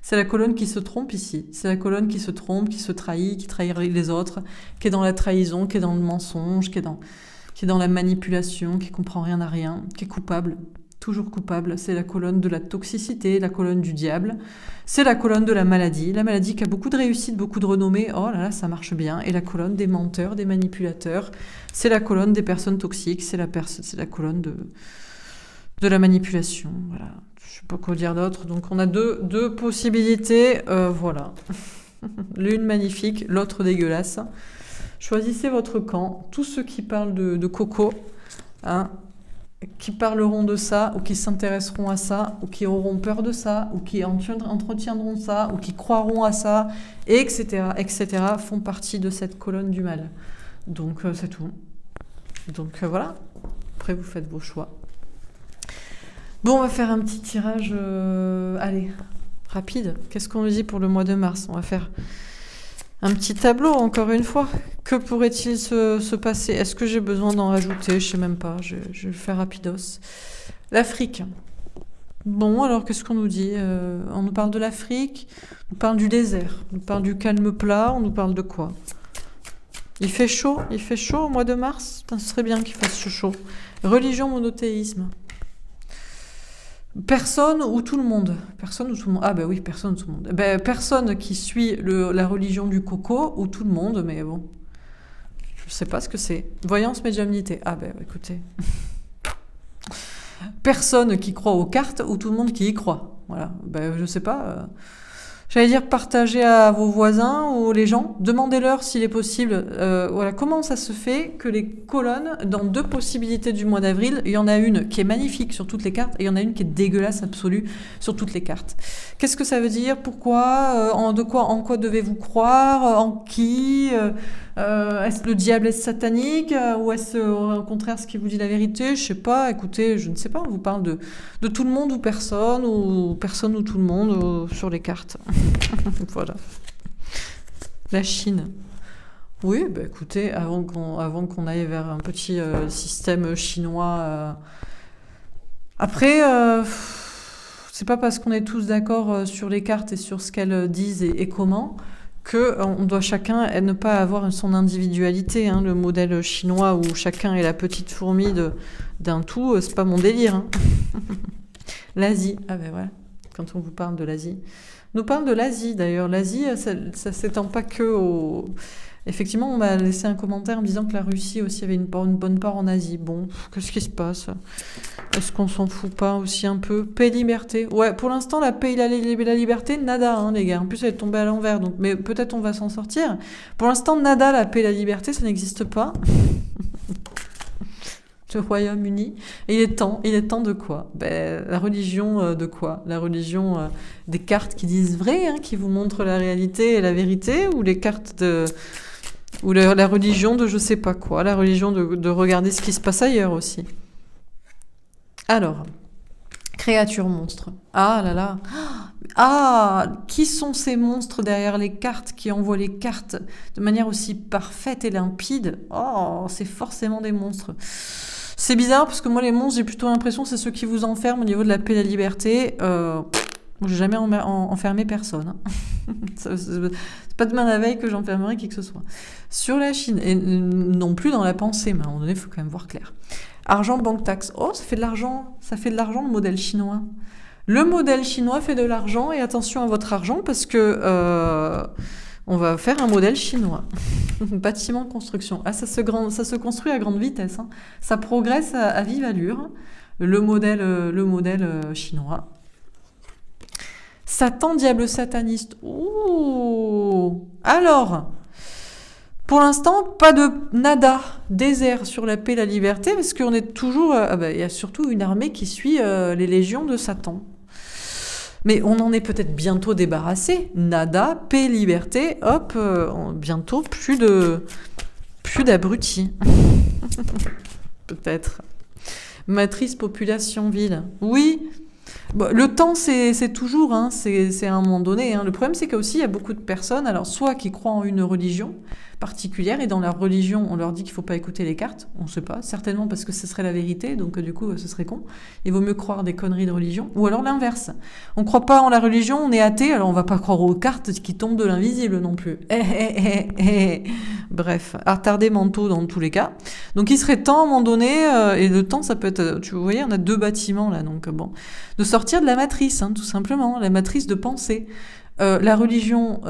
C'est la colonne qui se trompe ici. C'est la colonne qui se trompe, qui se trahit, qui trahit les autres, qui est dans la trahison, qui est dans le mensonge, qui est dans la manipulation, qui comprend rien à rien, qui est coupable. Toujours coupable. C'est la colonne de la toxicité, la colonne du diable. C'est la colonne de la maladie qui a beaucoup de réussite, beaucoup de renommée. Oh là là, ça marche bien. Et la colonne des menteurs, des manipulateurs. C'est la colonne des personnes toxiques. C'est la colonne de la manipulation. Voilà. Je sais pas quoi dire d'autre. Donc on a deux possibilités. Voilà. L'une magnifique, l'autre dégueulasse. Choisissez votre camp. Tous ceux qui parlent de coco, hein, qui parleront de ça, ou qui s'intéresseront à ça, ou qui auront peur de ça, ou qui entretiendront ça, ou qui croiront à ça, etc., font partie de cette colonne du mal. Donc c'est tout. Donc voilà. Après vous faites vos choix. Bon, on va faire un petit tirage, allez, rapide. Qu'est-ce qu'on nous dit pour le mois de mars? On va faire un petit tableau, encore une fois. Que pourrait-il se passer? Est-ce que j'ai besoin d'en rajouter? Je sais même pas. Je vais le faire rapidos. L'Afrique. Bon, alors qu'est-ce qu'on nous dit? On nous parle de l'Afrique, on nous parle du désert, on nous parle du calme plat, on nous parle de quoi? Il fait chaud au mois de mars? Putain, ce serait bien qu'il fasse chaud. Religion, monothéisme. Personne ou tout le monde? Personne ou tout le monde? Ah bah oui, personne ou tout le monde. Ben, personne qui suit la religion du coco ou tout le monde, mais bon, je sais pas ce que c'est. Voyance, médiumnité. Ah bah écoutez. Personne qui croit aux cartes ou tout le monde qui y croit. Voilà, ben, je sais pas. J'allais dire partagez à vos voisins ou les gens, demandez-leur s'il est possible. Voilà, comment ça se fait que les colonnes, dans deux possibilités du mois d'avril, il y en a une qui est magnifique sur toutes les cartes et il y en a une qui est dégueulasse absolue sur toutes les cartes. Qu'est-ce que ça veut dire? Pourquoi? En quoi devez-vous croire? En qui? Est-ce que le diable est satanique? Ou est-ce au contraire ce qui vous dit la vérité? Je sais pas, écoutez, je ne sais pas, on vous parle de tout le monde ou personne ou tout le monde sur les cartes. Voilà. La Chine. Oui, bah écoutez, avant qu'on aille vers un petit système chinois. Après, c'est pas parce qu'on est tous d'accord sur les cartes et sur ce qu'elles disent et comment que on doit chacun ne pas avoir son individualité. Hein. Le modèle chinois où chacun est la petite fourmi d'un tout, c'est pas mon délire. Hein. L'Asie, ah ben voilà, quand on vous parle de l'Asie. On nous parle de l'Asie d'ailleurs. L'Asie, ça s'étend pas que au... Effectivement, on m'a laissé un commentaire en me disant que la Russie aussi avait une bonne part en Asie. Bon, qu'est-ce qui se passe? Est-ce qu'on s'en fout pas aussi un peu? Paix, liberté. Ouais, pour l'instant, la paix et la liberté, nada, hein, les gars. En plus, elle est tombée à l'envers, donc, mais peut-être on va s'en sortir. Pour l'instant, nada, la paix et la liberté, ça n'existe pas. Le Royaume-Uni. Et il est temps de quoi? Ben, la religion de quoi? La religion des cartes qui disent vrai, hein, qui vous montrent la réalité et la vérité, ou les cartes de... Ou la religion de je sais pas quoi, la religion de regarder ce qui se passe ailleurs aussi. Alors, créatures monstres. Ah là là. Ah, qui sont ces monstres derrière les cartes qui envoient les cartes de manière aussi parfaite et limpide? Oh, c'est forcément des monstres. C'est bizarre parce que moi les monstres, j'ai plutôt l'impression que c'est ceux qui vous enferment au niveau de la paix et la liberté. J'ai jamais enfermé personne. Hein. C'est pas demain la veille que j'enfermerai qui que ce soit. Sur la Chine, et non plus dans la pensée, mais à un moment donné, il faut quand même voir clair. Argent, banque, taxe. Oh, ça fait de l'argent le modèle chinois. Le modèle chinois fait de l'argent, et attention à votre argent parce que on va faire un modèle chinois. Bâtiment, construction. Ah, ça se construit à grande vitesse. Hein. Ça progresse à vive allure. Le modèle chinois. Satan, diable sataniste. Ouh. Alors, pour l'instant, pas de nada, désert sur la paix et la liberté, parce qu'on est toujours... il y a surtout une armée qui suit les légions de Satan. Mais on en est peut-être bientôt débarrassé. Nada, paix, liberté, hop, bientôt plus d'abrutis. Peut-être. Matrice, population, ville. Oui. Bon, le temps, c'est toujours, hein, c'est à un moment donné. Hein. Le problème, c'est qu'aussi, il y a beaucoup de personnes, alors soit qui croient en une religion particulière, et dans leur religion, on leur dit qu'il ne faut pas écouter les cartes, on ne sait pas, certainement parce que ce serait la vérité, donc du coup, ce serait con. Il vaut mieux croire des conneries de religion, ou alors l'inverse. On ne croit pas en la religion, on est athée, alors on ne va pas croire aux cartes qui tombent de l'invisible non plus. Bref, attardé mentaux dans tous les cas. Donc il serait temps à un moment donné, et le temps, ça peut être, tu vois, on a deux bâtiments là, donc bon, de sortir de la matrice, hein, tout simplement, la matrice de pensée. La religion,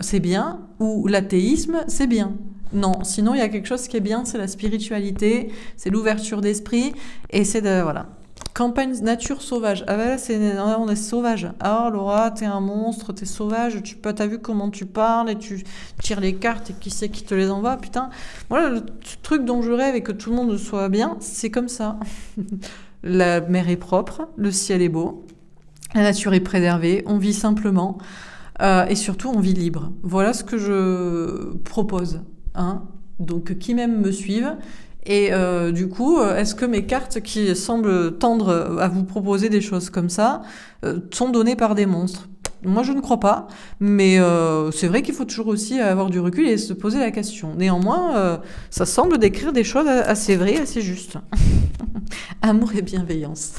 c'est bien, ou l'athéisme, c'est bien. Non, sinon il y a quelque chose qui est bien, c'est la spiritualité, c'est l'ouverture d'esprit, et c'est de, voilà. Campagne nature sauvage. Ah ben là, on est sauvage. Ah Laura, t'es un monstre, t'es sauvage, t'as vu comment tu parles, et tu tires les cartes, et qui c'est qui te les envoie, putain. Voilà, le truc dont je rêve et que tout le monde soit bien, c'est comme ça. La mer est propre, le ciel est beau. La nature est préservée, on vit simplement et surtout on vit libre. Voilà ce que je propose. Hein. Donc qui même me suivent. Et du coup, est-ce que mes cartes qui semblent tendre à vous proposer des choses comme ça sont données par des monstres? Moi, je ne crois pas, mais c'est vrai qu'il faut toujours aussi avoir du recul et se poser la question. Néanmoins, ça semble décrire des choses assez vraies, assez justes. Amour et bienveillance.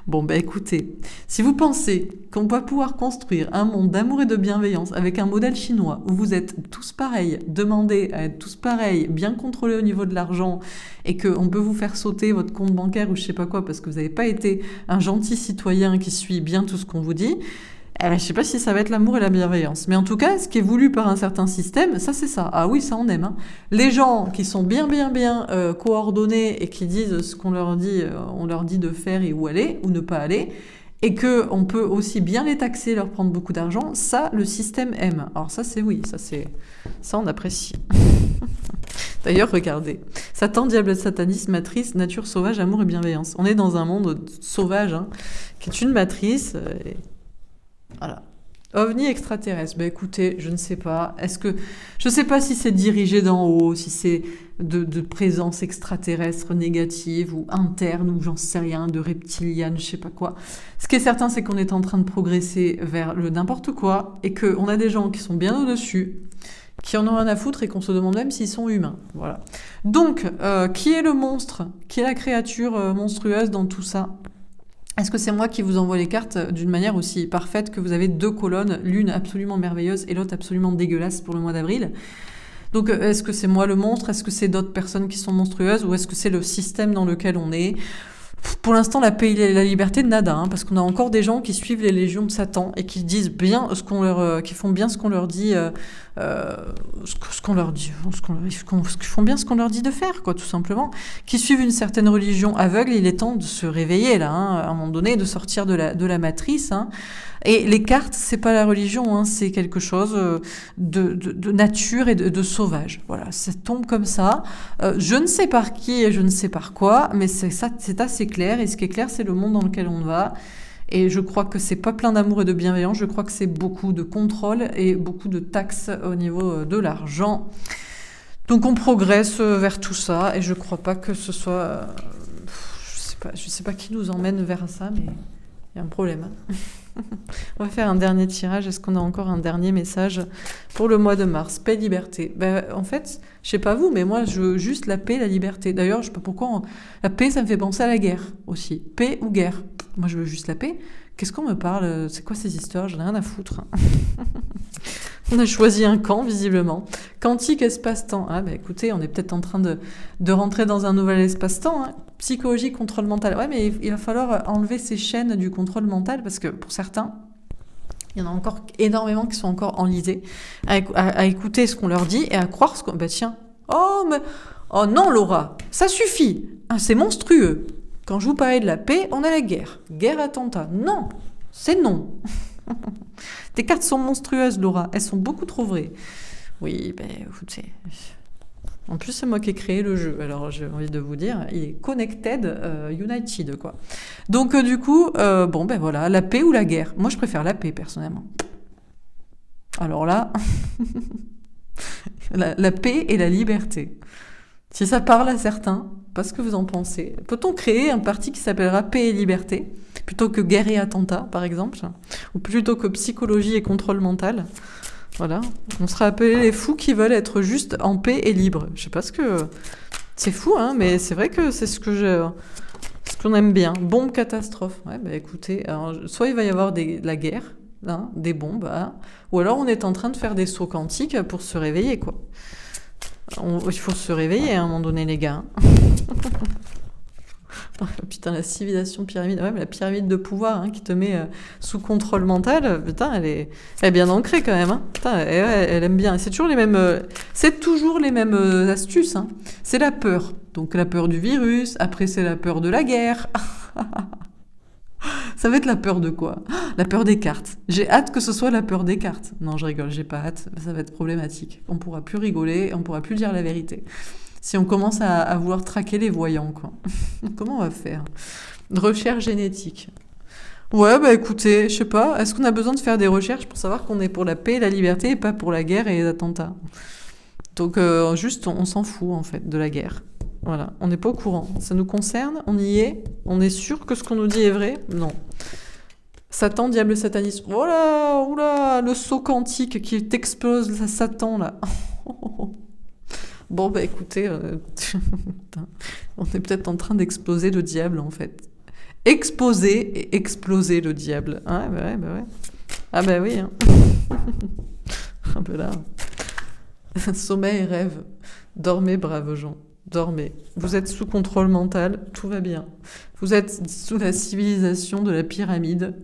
Bon, bah écoutez, si vous pensez qu'on va pouvoir construire un monde d'amour et de bienveillance avec un modèle chinois où vous êtes tous pareils, demandés à être tous pareils, bien contrôlés au niveau de l'argent et qu'on peut vous faire sauter votre compte bancaire ou je sais pas quoi parce que vous n'avez pas été un gentil citoyen qui suit bien tout ce qu'on vous dit, je sais pas si ça va être l'amour et la bienveillance. Mais en tout cas, ce qui est voulu par un certain système, ça c'est ça. Ah oui, ça on aime. Hein. Les gens qui sont bien coordonnés et qui disent ce qu'on leur dit, on leur dit de faire et où aller ou ne pas aller, et que on peut aussi bien les taxer, leur prendre beaucoup d'argent, ça le système aime. Alors ça c'est oui, ça on apprécie. D'ailleurs, regardez. Satan, diable, satanisme, matrice, nature sauvage, amour et bienveillance. On est dans un monde sauvage, hein, qui est une matrice. Voilà. OVNI extraterrestre. Ben écoutez, je ne sais pas. Je ne sais pas si c'est dirigé d'en haut, si c'est de présence extraterrestre négative ou interne ou j'en sais rien, de reptilienne, je sais pas quoi. Ce qui est certain, c'est qu'on est en train de progresser vers le n'importe quoi et qu'on a des gens qui sont bien au-dessus, qui en ont rien à foutre et qu'on se demande même s'ils sont humains. Voilà. Donc, qui est le monstre? Qui est la créature monstrueuse dans tout ça? Est-ce que c'est moi qui vous envoie les cartes d'une manière aussi parfaite que vous avez deux colonnes, l'une absolument merveilleuse et l'autre absolument dégueulasse pour le mois d'avril? Donc, est-ce que c'est moi le monstre? Est-ce que c'est d'autres personnes qui sont monstrueuses? Ou est-ce que c'est le système dans lequel on est? Pour l'instant, la paix et la liberté, nada, hein, parce qu'on a encore des gens qui suivent les légions de Satan et qui disent bien qui font bien ce qu'on leur dit, ce qu'on leur dit, qui font bien ce qu'on leur dit de faire, quoi, tout simplement, qui suivent une certaine religion aveugle. Il est temps de se réveiller là, hein, à un moment donné, de sortir de la matrice. Hein. Et les cartes, c'est pas la religion, hein, c'est quelque chose de nature et de sauvage. Voilà, ça tombe comme ça. Je ne sais par qui et je ne sais par quoi, mais c'est assez clair. Et ce qui est clair, c'est le monde dans lequel on va. Et je crois que c'est pas plein d'amour et de bienveillance. Je crois que c'est beaucoup de contrôle et beaucoup de taxes au niveau de l'argent. Donc on progresse vers tout ça. Et je crois pas que ce soit, je sais pas qui nous emmène vers ça, mais il y a un problème. On va faire un dernier tirage. Est-ce qu'on a encore un dernier message pour le mois de mars? Paix, liberté. En fait, je sais pas vous, mais moi, je veux juste la paix, la liberté. D'ailleurs, je sais pas pourquoi. La paix, ça me fait penser à la guerre aussi. Paix ou guerre? Moi, je veux juste la paix. Qu'est-ce qu'on me parle? C'est quoi ces histoires? J'en ai rien à foutre. On a choisi un camp, visiblement. Quantique espace-temps. Ah, écoutez, on est peut-être en train de rentrer dans un nouvel espace-temps. Hein. Psychologie, contrôle mental. Ouais, mais il va falloir enlever ces chaînes du contrôle mental parce que pour certains, il y en a encore énormément qui sont encore enlisés à écouter ce qu'on leur dit et à croire ce qu'on... tiens. Oh non, Laura, ça suffit. Ah, c'est monstrueux. Quand je vous parlais de la paix, on a la guerre. Guerre, attentat. Non, c'est non. Tes cartes sont monstrueuses, Laura. Elles sont beaucoup trop vraies. Oui, écoutez... En plus, c'est moi qui ai créé le jeu. Alors, j'ai envie de vous dire, il est Connected United, quoi. Donc, du coup, voilà, la paix ou la guerre? Moi, je préfère la paix, personnellement. Alors là, la paix et la liberté. Si ça parle à certains, pas ce que vous en pensez. Peut-on créer un parti qui s'appellera paix et liberté, plutôt que guerre et attentat, par exemple, ou plutôt que psychologie et contrôle mental? Voilà, on sera appelés les fous qui veulent être juste en paix et libres. Je sais pas ce que... C'est fou, hein, mais c'est vrai que c'est ce qu'on aime bien. Bombe catastrophe. Ouais, écoutez, alors, soit il va y avoir la guerre, hein, des bombes, hein, ou alors on est en train de faire des sauts quantiques pour se réveiller, quoi. Il faut se réveiller à un moment donné, les gars. Oh, putain, la civilisation pyramide. Ouais, mais la pyramide de pouvoir hein, qui te met sous contrôle mental, putain, elle est bien ancrée quand même. Hein. Putain, elle aime bien. C'est toujours les mêmes astuces. Hein. C'est la peur. Donc la peur du virus. Après, c'est la peur de la guerre. Ça va être la peur de quoi? La peur des cartes. J'ai hâte que ce soit la peur des cartes. Non, je rigole, j'ai pas hâte. Ça va être problématique. On pourra plus rigoler, on pourra plus dire la vérité. Si on commence à vouloir traquer les voyants, quoi. Comment on va faire? Recherche génétique. Ouais, écoutez, je sais pas, est-ce qu'on a besoin de faire des recherches pour savoir qu'on est pour la paix et la liberté et pas pour la guerre et les attentats? Donc, juste, on s'en fout, en fait, de la guerre. Voilà, on n'est pas au courant. Ça nous concerne, on y est, on est sûr que ce qu'on nous dit est vrai? Non. Satan, diable, satanisme. Voilà, oula, le saut quantique qui t'explose, Satan, là. Bon, écoutez, on est peut-être en train d'exploser le diable, en fait. Exposer et exploser le diable. Ah bah ouais, bah ouais. Ah bah oui. Hein. Un peu là. Sommeil et rêve. Dormez, braves gens. Dormez. Vous êtes sous contrôle mental, tout va bien. Vous êtes sous la civilisation de la pyramide,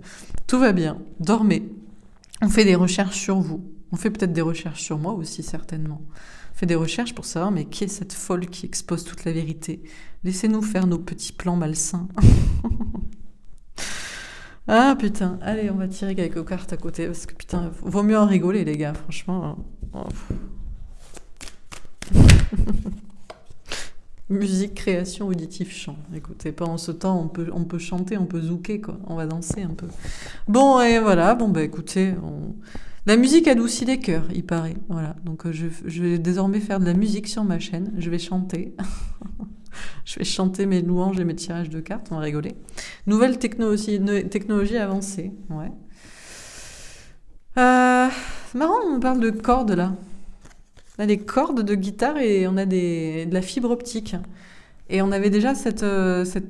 tout va bien. Dormez. On fait des recherches sur vous. On fait peut-être des recherches sur moi aussi, certainement. On fait des recherches pour savoir, mais qui est cette folle qui expose toute la vérité? Laissez-nous faire nos petits plans malsains. Ah putain, allez, on va tirer quelques cartes à côté, parce que putain, vaut mieux en rigoler, les gars, franchement. Oh. Musique, création, auditif, chant. Écoutez, pendant ce temps, on peut chanter, on peut zouker, quoi. On va danser un peu. Bon, et voilà, bon, bah écoutez, la musique adoucit les cœurs, il paraît. Voilà, donc je vais désormais faire de la musique sur ma chaîne. Je vais chanter. Je vais chanter mes louanges et mes tirages de cartes, on va rigoler. Nouvelle technologie avancée, ouais. C'est marrant, on parle de cordes, là. On a des cordes de guitare et on a de la fibre optique. Et on avait déjà cette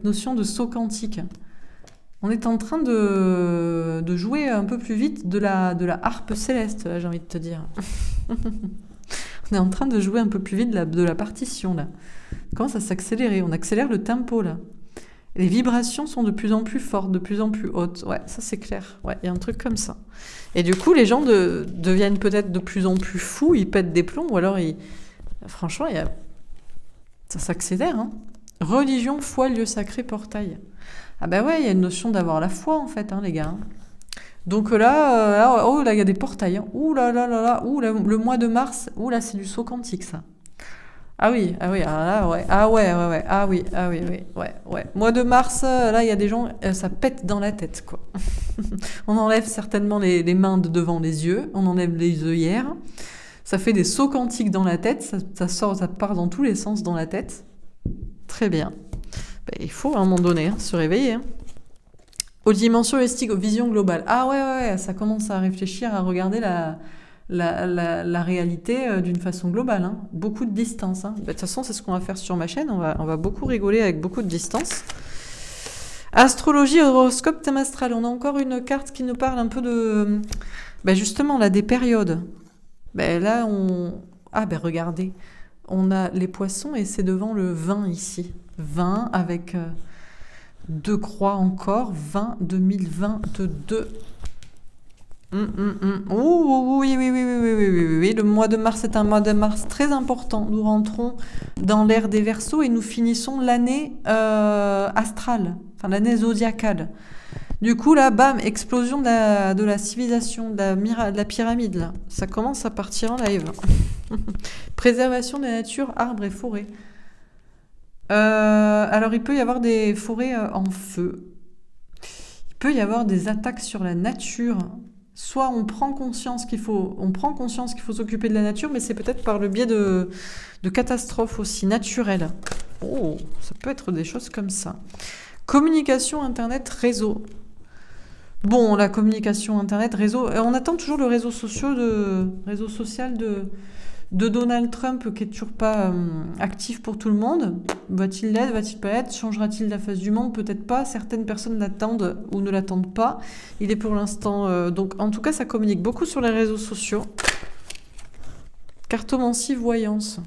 notion de saut quantique. On est en train de jouer un peu plus vite de la harpe céleste, là, j'ai envie de te dire. On est en train de jouer un peu plus vite de la partition, là. On commence à s'accélérer. On accélère le tempo, là. Les vibrations sont de plus en plus fortes, de plus en plus hautes. Ouais, ça c'est clair. Ouais, il y a un truc comme ça. Et du coup, les gens deviennent peut-être de plus en plus fous, ils pètent des plombs, ou alors franchement, ça s'accélère. Hein. Religion, foi, lieu sacré, portail. Ah ben ouais, il y a une notion d'avoir la foi, en fait, hein, les gars. Donc là, oh là, il y a des portails. Hein. Ouh là là là là, ouh, le mois de mars, ouh là, c'est du saut quantique, ça. Ah oui, alors là, ouais. Ah ouais, ouais. Mois de mars, là, il y a des gens, ça pète dans la tête, quoi. On enlève certainement les mains de devant les yeux, on enlève les œillères, ça fait des sauts quantiques dans la tête, ça part dans tous les sens dans la tête. Très bien. Ben, il faut à un moment donné se réveiller. Hein. Aux dimensions holistiques, aux visions globales. Ah ouais, ça commence à réfléchir, à regarder la réalité d'une façon globale. Hein. Beaucoup de distance. Hein. De toute façon, c'est ce qu'on va faire sur ma chaîne. On va beaucoup rigoler avec beaucoup de distance. Astrologie, horoscope, thème astral. On a encore une carte qui nous parle un peu de... justement, là, des périodes. Là, regardez. On a les poissons et c'est devant le 20 ici. 20 avec 2 croix encore. 20 2022. Oh, oui. Le mois de mars est un mois de mars très important. Nous rentrons dans l'ère des Verseaux et nous finissons l'année astrale, enfin l'année zodiacale. Du coup, là, bam, explosion de la civilisation, de la pyramide. Là. Ça commence à partir en live. Préservation de la nature, arbres et forêts. Alors, il peut y avoir des forêts en feu. Il peut y avoir des attaques sur la nature. Soit on prend conscience qu'il faut s'occuper de la nature, mais c'est peut-être par le biais de catastrophes aussi naturelles. Oh, ça peut être des choses comme ça. Communication, internet, réseau. Bon, la communication, internet, réseau. On attend toujours le réseau social de Donald Trump qui est toujours pas actif pour tout le monde. Va-t-il l'être, va-t-il pas l'être? Changera-t-il la face du monde? Peut-être pas. Certaines personnes l'attendent ou ne l'attendent pas. Il est pour l'instant... donc, en tout cas, ça communique beaucoup sur les réseaux sociaux. Cartomancie, voyance.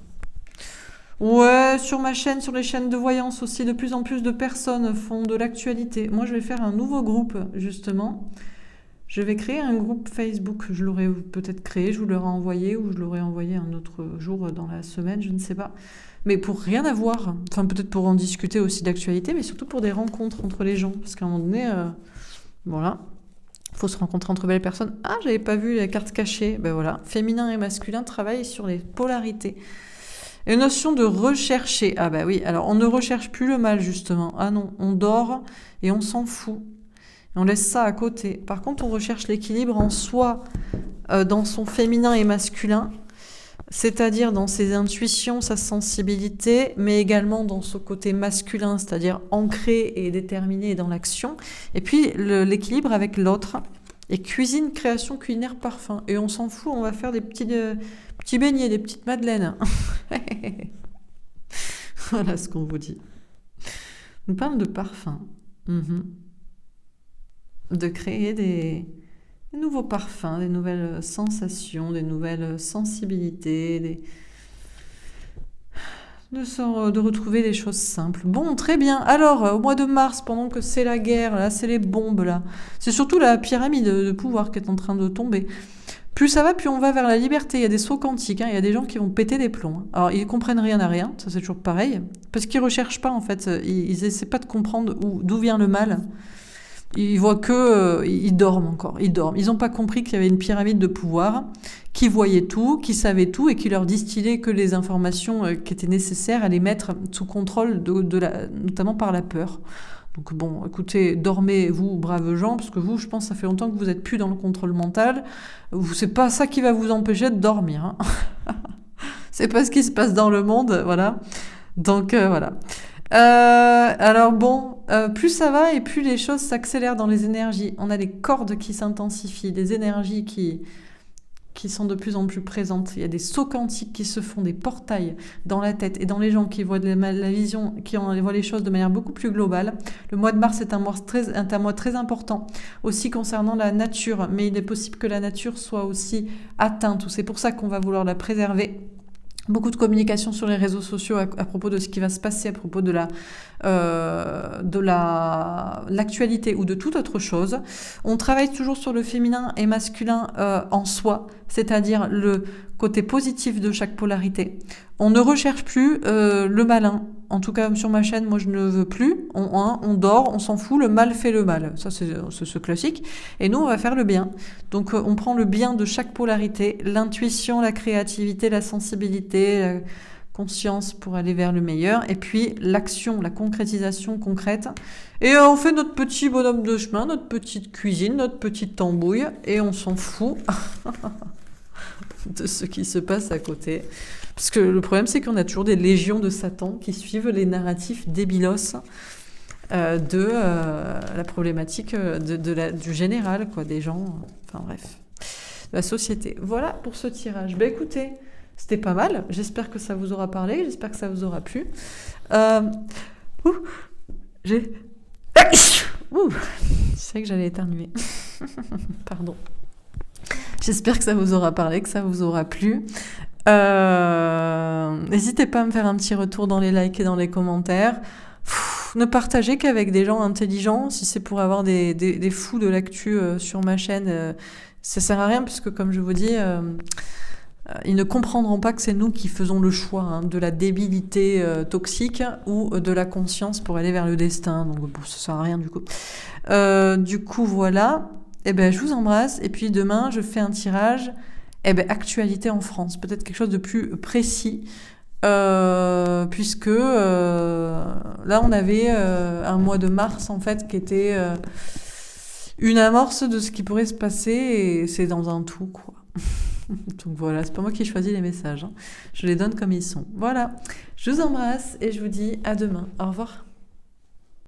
Ouais, sur ma chaîne, sur les chaînes de voyance aussi, de plus en plus de personnes font de l'actualité. Moi, je vais faire un nouveau groupe, justement. Je vais créer un groupe Facebook. Je l'aurais peut-être créé, je vous l'aurais envoyé, ou je l'aurais envoyé un autre jour dans la semaine, je ne sais pas. Mais pour rien avoir. Enfin, peut-être pour en discuter aussi d'actualité, mais surtout pour des rencontres entre les gens. Parce qu'à un moment donné, voilà, il faut se rencontrer entre belles personnes. Ah, j'avais pas vu les cartes cachées. Ben voilà, féminin et masculin travaillent sur les polarités. Une notion de rechercher. Ah bah oui, alors on ne recherche plus le mal, justement. Ah non, on dort et on s'en fout. Et on laisse ça à côté. Par contre, on recherche l'équilibre en soi, dans son féminin et masculin, c'est-à-dire dans ses intuitions, sa sensibilité, mais également dans son côté masculin, c'est-à-dire ancré et déterminé dans l'action. Et puis l'équilibre avec l'autre. Et cuisine, création, culinaire, parfum. Et on s'en fout, on va faire des petits beignets, des petites madeleines. Voilà ce qu'on vous dit. On parle de parfum. Mhm. De créer des nouveaux parfums, des nouvelles sensations, des nouvelles sensibilités, de retrouver les choses simples. Bon, très bien. Alors, au mois de mars, pendant que c'est la guerre, là, c'est les bombes, là, c'est surtout la pyramide de pouvoir qui est en train de tomber. Plus ça va, plus on va vers la liberté. Il y a des sauts quantiques, hein. Il y a des gens qui vont péter des plombs, hein. Alors, ils comprennent rien à rien, ça c'est toujours pareil, parce qu'ils recherchent pas, en fait. Ils essaient pas de comprendre d'où vient le mal. Ils voient que ils dorment encore, ils dorment. Ils n'ont pas compris qu'il y avait une pyramide de pouvoir qui voyait tout, qui savait tout et qui leur distillait que les informations qui étaient nécessaires à les mettre sous contrôle, notamment par la peur. Donc bon, écoutez, dormez vous, braves gens, parce que vous, je pense, ça fait longtemps que vous n'êtes plus dans le contrôle mental. C'est pas ça qui va vous empêcher de dormir, hein. C'est pas ce qui se passe dans le monde, voilà. Donc voilà. Alors bon, plus ça va et plus les choses s'accélèrent dans les énergies. On a les cordes qui s'intensifient, des énergies qui sont de plus en plus présentes. Il y a des sauts quantiques qui se font, des portails dans la tête et dans les gens qui voient la vision, voient les choses de manière beaucoup plus globale. Le mois de mars est un mois très important, aussi concernant la nature, mais il est possible que la nature soit aussi atteinte. C'est pour ça qu'on va vouloir la préserver. Beaucoup de communication sur les réseaux sociaux à propos de ce qui va se passer, à propos de l'actualité ou de toute autre chose. On travaille toujours sur le féminin et masculin en soi, c'est-à-dire le côté positif de chaque polarité. On ne recherche plus le malin. En tout cas, sur ma chaîne, moi, je ne veux plus. On dort, on s'en fout, le mal fait le mal. Ça, c'est ce classique. Et nous, on va faire le bien. Donc, on prend le bien de chaque polarité, l'intuition, la créativité, la sensibilité, la conscience pour aller vers le meilleur, et puis l'action, la concrétisation concrète. Et on fait notre petit bonhomme de chemin, notre petite cuisine, notre petite tambouille, et on s'en fout de ce qui se passe à côté. Parce que le problème, c'est qu'on a toujours des légions de Satan qui suivent les narratifs débilos de la problématique du général, quoi, des gens, enfin bref, de la société. Voilà pour ce tirage. Ben écoutez, c'était pas mal. J'espère que ça vous aura parlé, j'espère que ça vous aura plu. Je sais que j'allais éternuer. Pardon. J'espère que ça vous aura parlé, que ça vous aura plu. N'hésitez pas à me faire un petit retour dans les likes et dans les commentaires. Ne partagez qu'avec des gens intelligents. Si c'est pour avoir des fous de l'actu sur ma chaîne, ça sert à rien, puisque comme je vous dis, ils ne comprendront pas que c'est nous qui faisons le choix de la débilité toxique ou de la conscience pour aller vers le destin. Donc bon, ça sert à rien du coup. Du coup, voilà. Eh ben, je vous embrasse. Et puis demain, je fais un tirage. Eh ben, actualité en France. Peut-être quelque chose de plus précis. Puisque là, on avait un mois de mars, en fait, qui était une amorce de ce qui pourrait se passer. Et c'est dans un tout, quoi. Donc voilà, c'est pas moi qui choisis les messages, hein. Je les donne comme ils sont. Voilà. Je vous embrasse et je vous dis à demain. Au revoir.